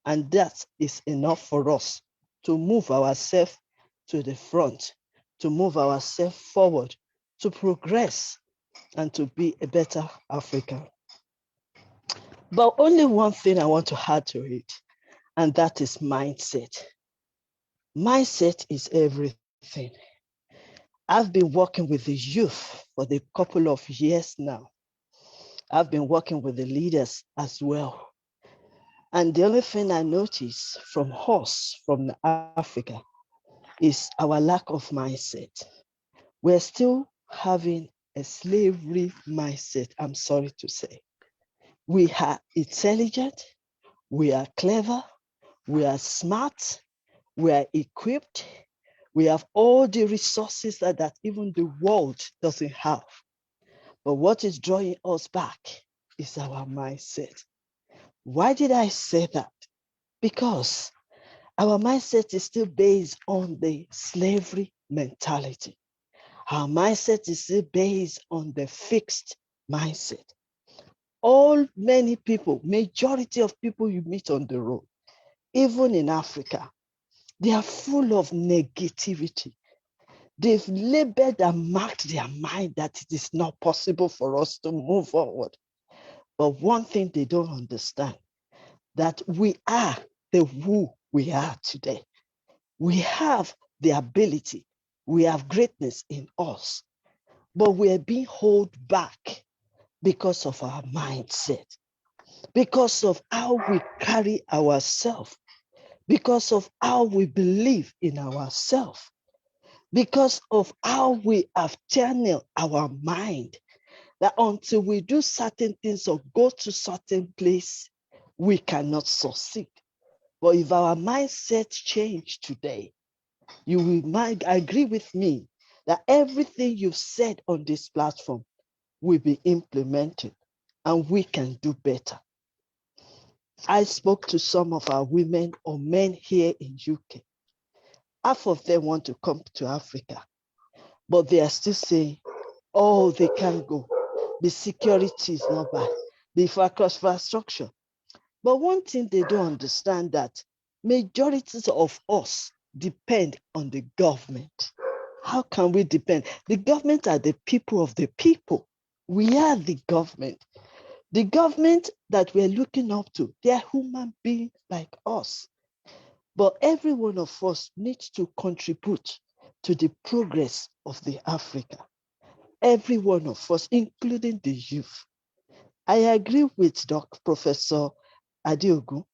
S9: And that is enough for us to move ourselves to the front, to move ourselves forward, to progress, and to be a better African. But only one thing I want to add to it, and that is mindset. Mindset is everything. I've been working with the youth for a couple of years now. I've been working with the leaders as well. And the only thing I notice from us, from Africa, is our lack of mindset. We're still having a slavery mindset, I'm sorry to say. We are intelligent, we are clever, we are smart, we are equipped, we have all the resources that even the world doesn't have. But what is drawing us back is our mindset. Why did I say that? Because our mindset is still based on the slavery mentality. Our mindset is still based on the fixed mindset. Many people, majority of people you meet on the road, even in Africa, they are full of negativity. They've labeled and marked their mind that it is not possible for us to move forward. But one thing they don't understand, that we are the who we are today. We have the ability, we have greatness in us, but we are being held back because of our mindset, because of how we carry ourselves, because of how we believe in ourselves, because of how we have channeled our mind, that until we do certain things or go to certain place, we cannot succeed. But if our mindset change today, you might agree with me that everything you've said on this platform will be implemented and we can do better. I spoke to some of our women or men here in UK. Half of them want to come to Africa, but they are still saying, oh, they can't go. The security is not bad. The infrastructure. But one thing they don't understand, that majorities of us depend on the government. How can we depend? The government are the people of the people. We are the government. The government that we're looking up to, they are human beings like us. But every one of us needs to contribute to the progress of the Africa. Every one of us, including the youth. I agree with Professor Adeogun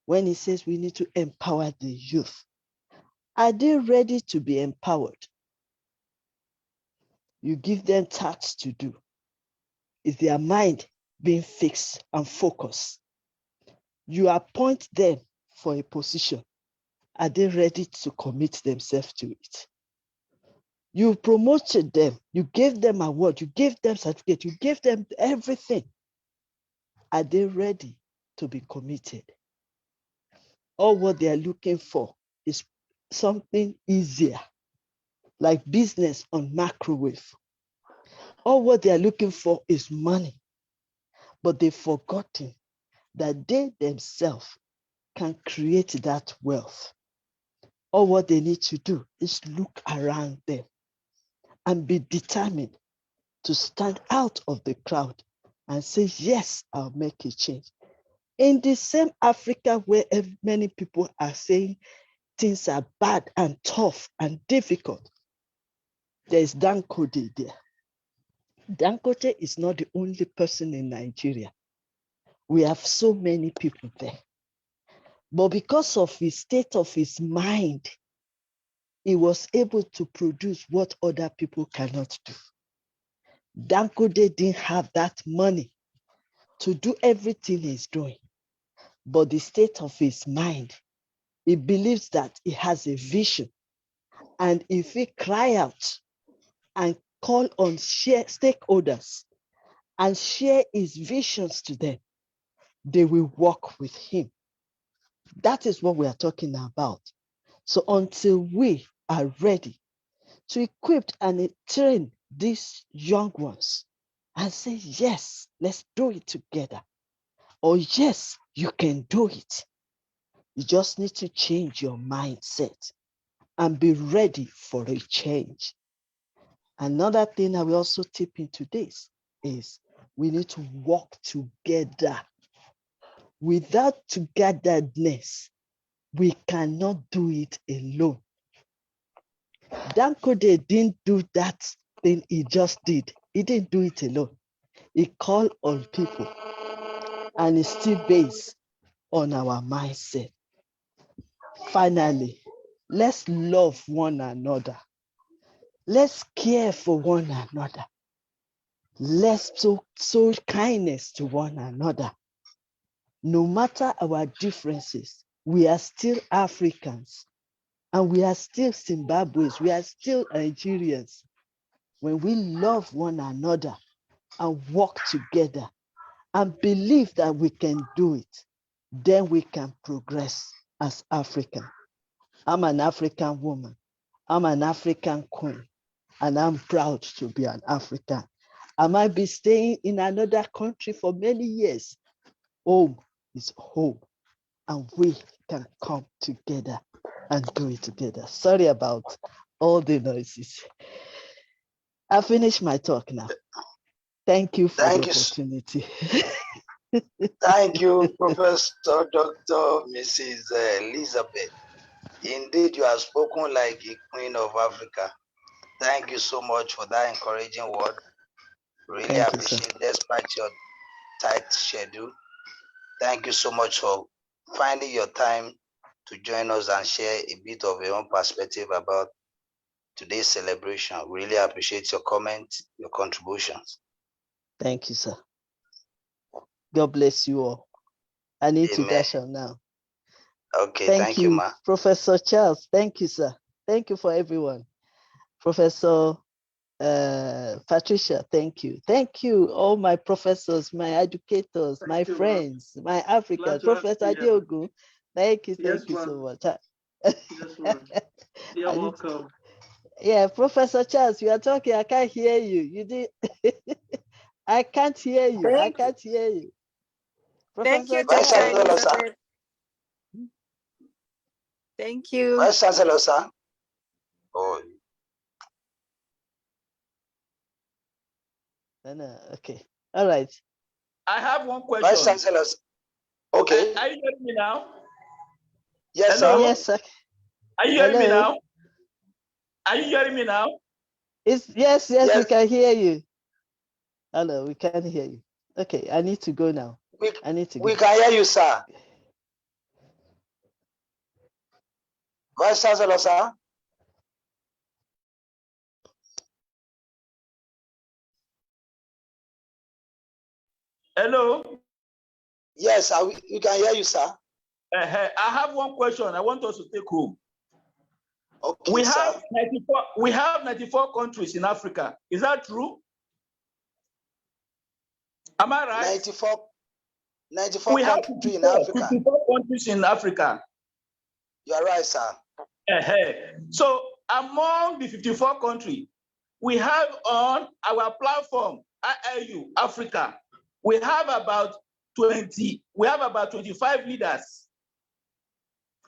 S9: when he says we need to empower the youth. Are they ready to be empowered? You give them tasks to do. Is their mind being fixed and focused? You appoint them for a position. Are they ready to commit themselves to it? You promoted them. You gave them award. You gave them certificate. You gave them everything. Are they ready to be committed? All what they are looking for is something easier, like business on microwave. All what they are looking for is money, but they've forgotten that they themselves can create that wealth. All what they need to do is look around them and be determined to stand out of the crowd and say, yes, I'll make a change. In the same Africa where many people are saying things are bad and tough and difficult, there's Dangote there. Dangote is not the only person in Nigeria. We have so many people there. But because of his state of his mind, he was able to produce what other people cannot do. Dangote didn't have that money to do everything he's doing. But the state of his mind, he believes that he has a vision. And if he cry out and call on stakeholders and share his visions to them, they will work with him. That is what we are talking about. So until we are ready to equip and train these young ones and say, yes, let's do it together. Or yes, you can do it. You just need to change your mindset and be ready for a change. Another thing I will also tip into this is we need to work together. Without togetherness, we cannot do it alone. Dangote didn't do that thing he just did. He didn't do it alone. He called on people, and it's still based on our mindset. Finally, let's love one another. Let's care for one another. Let's show kindness to one another. No matter our differences, we are still Africans and we are still Zimbabweans. We are still Nigerians. When we love one another and work together and believe that we can do it, then we can progress as African. I'm an African woman. I'm an African queen, and I'm proud to be an African. I might be staying in another country for many years. Home is home, and we can come together and do it together. Sorry about all the noises. I finished my talk now. Thank you for the opportunity.
S3: Thank you, Professor Dr. Mrs. Elizabeth. Indeed, you have spoken like a queen of Africa. Thank you so much for that encouraging word. Really appreciate it, despite your tight schedule. Thank you so much for finding your time to join us and share a bit of your own perspective about today's celebration. We really appreciate your comments, your contributions.
S9: Thank you, sir. God bless you all. I need to dash out now.
S3: Okay, thank you, ma.
S9: Professor Charles. Thank you, sir. Thank you for everyone. Professor Patricia, thank you. Thank you, all my professors, my educators, my friends, my Africans. Professor Diogo, thank you so much.
S6: You're welcome.
S9: Yeah, Professor Charles, you are talking. I can't hear you. You did. I can't hear you. I can't hear you.
S7: Professor Charles. Thank you.
S3: Vice Chancellor, sir. Oh.
S9: No, okay. All right.
S2: I have one question.
S3: Vice Chancellor. Okay.
S2: Are you hearing me now?
S3: Yes,
S2: Hello?
S3: sir.
S9: Yes, sir.
S2: Are you hearing me now? Are you hearing me now?
S9: Yes, we can hear you. Hello, we can hear you. Okay, I need to go now. I need to go.
S3: We can hear you, sir. Vice Chancellor, sir.
S2: Hello?
S3: Yes, we can hear you, sir.
S2: I have one question. I want us to take home.
S3: Okay,
S2: we have 94 countries in Africa. Is that true? Am I right?
S3: 94 countries in Africa.
S2: 54 countries in Africa.
S3: You are right, sir.
S2: So among the 54 countries, we have on our platform, IIU, Africa, we have about we have about 25 leaders.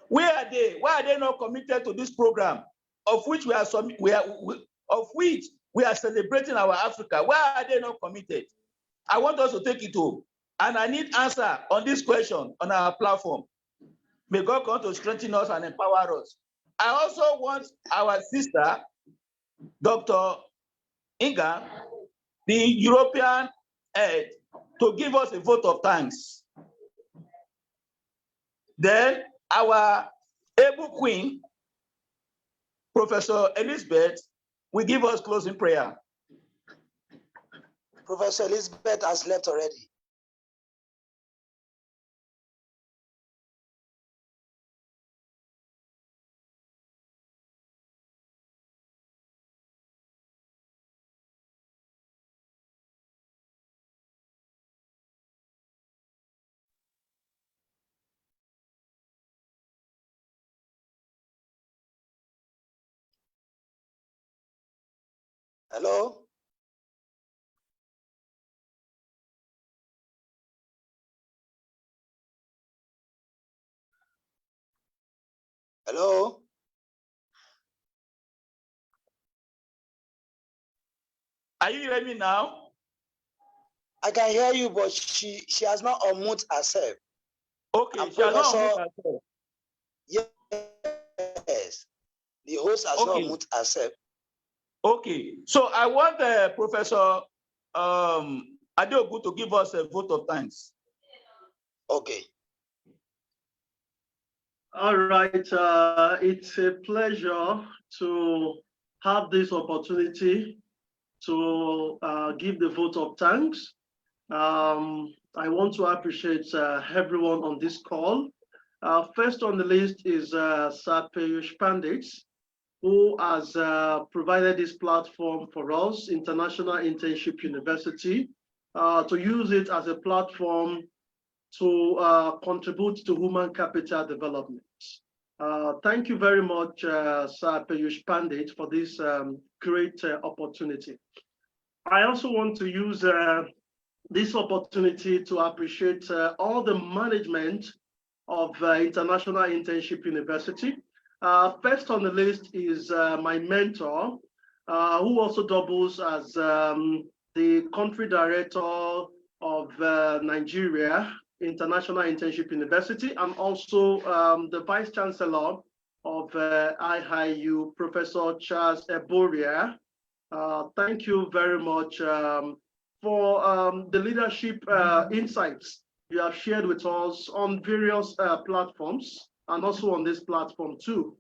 S2: Where are they? Why are they not committed to this program, of which we are celebrating our Africa? Why are they not committed? I want us to take it home, and I need answer on this question on our platform. May God come to strengthen us and empower us. I also want our sister, Dr. Inga, the European head, to give us a vote of thanks. Then our able queen, Professor Elizabeth, will give us closing prayer.
S3: Professor Elizabeth has left already. Hello? Hello?
S2: Are you hearing me now?
S3: I can hear you, but she has not unmuted herself.
S2: Okay, she has not unmuted herself.
S3: Yes, the host has not unmuted herself.
S2: Okay, so I want Professor Adeogun to give us a vote of thanks.
S3: Okay.
S6: All right, it's a pleasure to have this opportunity to give the vote of thanks. I want to appreciate everyone on this call. First on the list is Sir Peyush Pandit, who has provided this platform for us, International Internship University, to use it as a platform to contribute to human capital development. Thank you very much, Sir Peyush Pandit, for this great opportunity. I also want to use this opportunity to appreciate all the management of International Internship University. First on the list is my mentor, who also doubles as the country director of Nigeria International Internship University, and also the Vice Chancellor of IIU, Professor Charles Ebhoria. Thank you very much for the leadership insights you have shared with us on various platforms, and also on this platform too.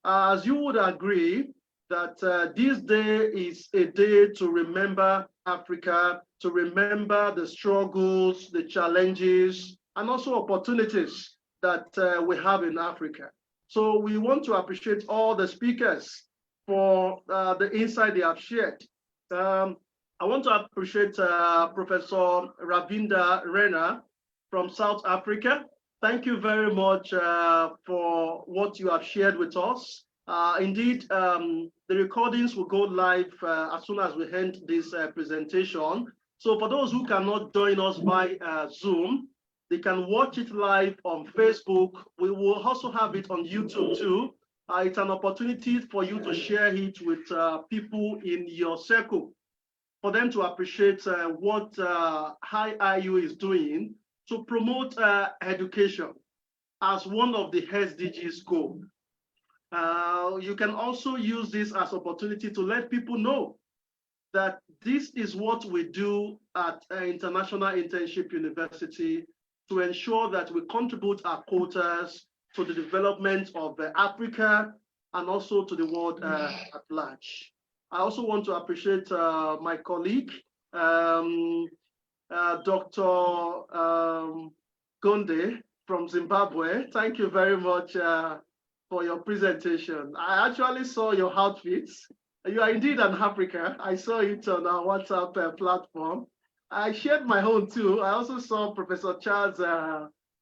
S6: As you would agree that this day is a day to remember Africa, to remember the struggles, the challenges, and also opportunities that we have in Africa. So we want to appreciate all the speakers for the insight they have shared. I want to appreciate Professor Ravinda Rena from South Africa. Thank you very much for what you have shared with us. Indeed, the recordings will go live as soon as we end this presentation. So for those who cannot join us by Zoom, they can watch it live on Facebook. We will also have it on YouTube too. It's an opportunity for you to share it with people in your circle, for them to appreciate what IIU is doing to promote education as one of the SDGs goals. You can also use this as opportunity to let people know that this is what we do at International Internship University to ensure that we contribute our quotas to the development of Africa and also to the world at large. I also want to appreciate my colleague, Dr. Gonde from Zimbabwe. Thank you very much for your presentation. I actually saw your outfits. You are indeed an African. I saw it on our WhatsApp platform. I shared my own too. I also saw Professor Charles'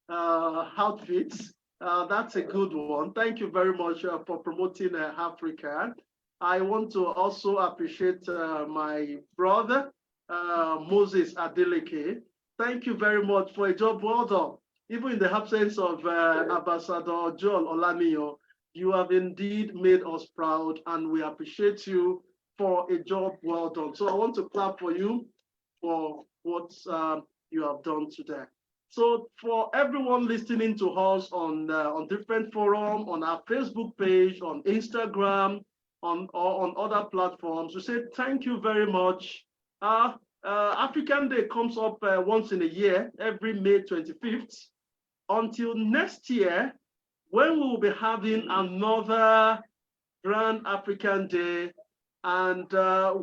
S6: outfits. That's a good one. Thank you very much for promoting Africa. I want to also appreciate my brother, Moses Adeleke, Thank you very much for a job well done. Even in the absence of Ambassador Joel Olamiyo, you have indeed made us proud, and we appreciate you for a job well done. So I want to clap for you for what you have done today. So for everyone listening to us on different forums, on our Facebook page, on Instagram, or on other platforms, we say thank you very much. African Day comes up once in a year, every May 25th. Until next year, when we will be having another Grand African Day, and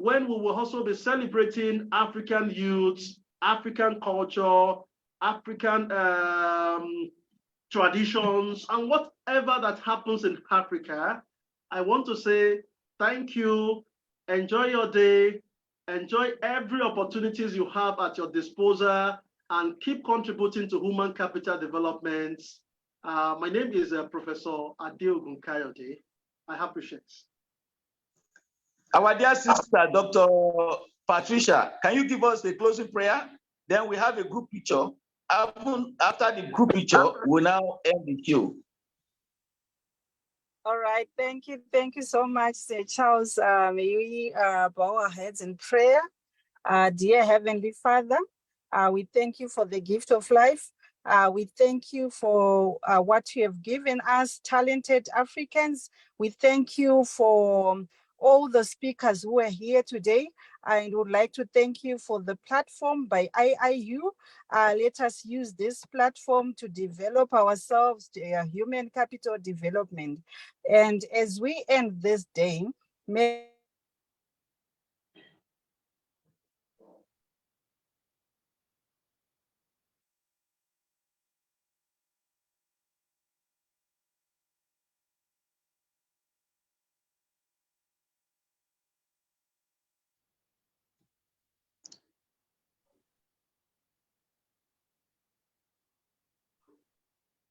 S6: when we will also be celebrating African youth, African culture, African traditions, and whatever that happens in Africa, I want to say thank you, enjoy your day, enjoy every opportunities you have at your disposal, and keep contributing to human capital development. My name is Professor Adeogun Kayode. I appreciate it.
S2: Our dear sister, Dr. Patricia, can you give us a closing prayer? Then we have a group picture. After the group picture, we'll now end the queue.
S7: All right, thank you so much, Charles. May we bow our heads in prayer. Dear Heavenly Father, we thank you for the gift of life. We thank you for what you have given us, talented Africans. We thank you for all the speakers who are here today. I would like to thank you for the platform by IIU. Let us use this platform to develop ourselves, to human capital development. And as we end this day, may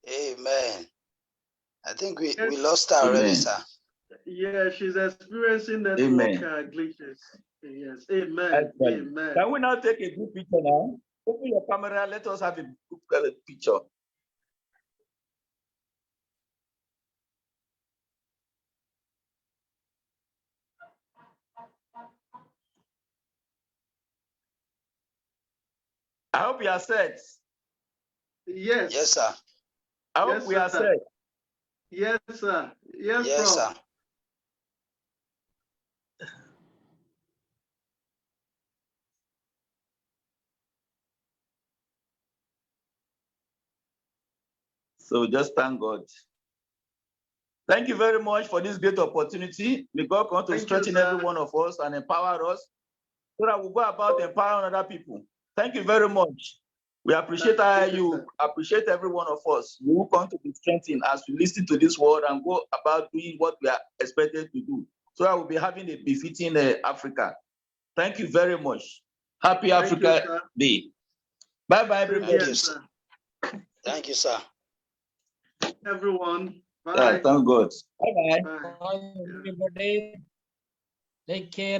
S3: Amen. I think we lost our already, sir.
S6: Yeah, she's experiencing network glitches. Yes, amen. Amen.
S2: Can we now take a group picture now? Open your camera, let us have a group picture. I hope you are set.
S6: Yes.
S3: Yes, sir.
S2: I hope we are set.
S6: Yes, sir. Yes,
S3: yes,
S6: Prof.
S3: sir.
S2: So just thank God. Thank you very much for this great opportunity. May God continue to strengthen every one of us and empower us so that we go about empowering other people. Thank you very much. We appreciate you, appreciate every one of us. We will come to be strengthened as we listen to this word and go about doing what we are expected to do. So I will be having a befitting Africa. Thank you very much. Happy Africa Day. Bye-bye, everybody.
S3: Thank you, sir.
S6: Everyone. Bye.
S2: Yeah, thank God. Bye-bye.
S5: Bye, everybody. Take care.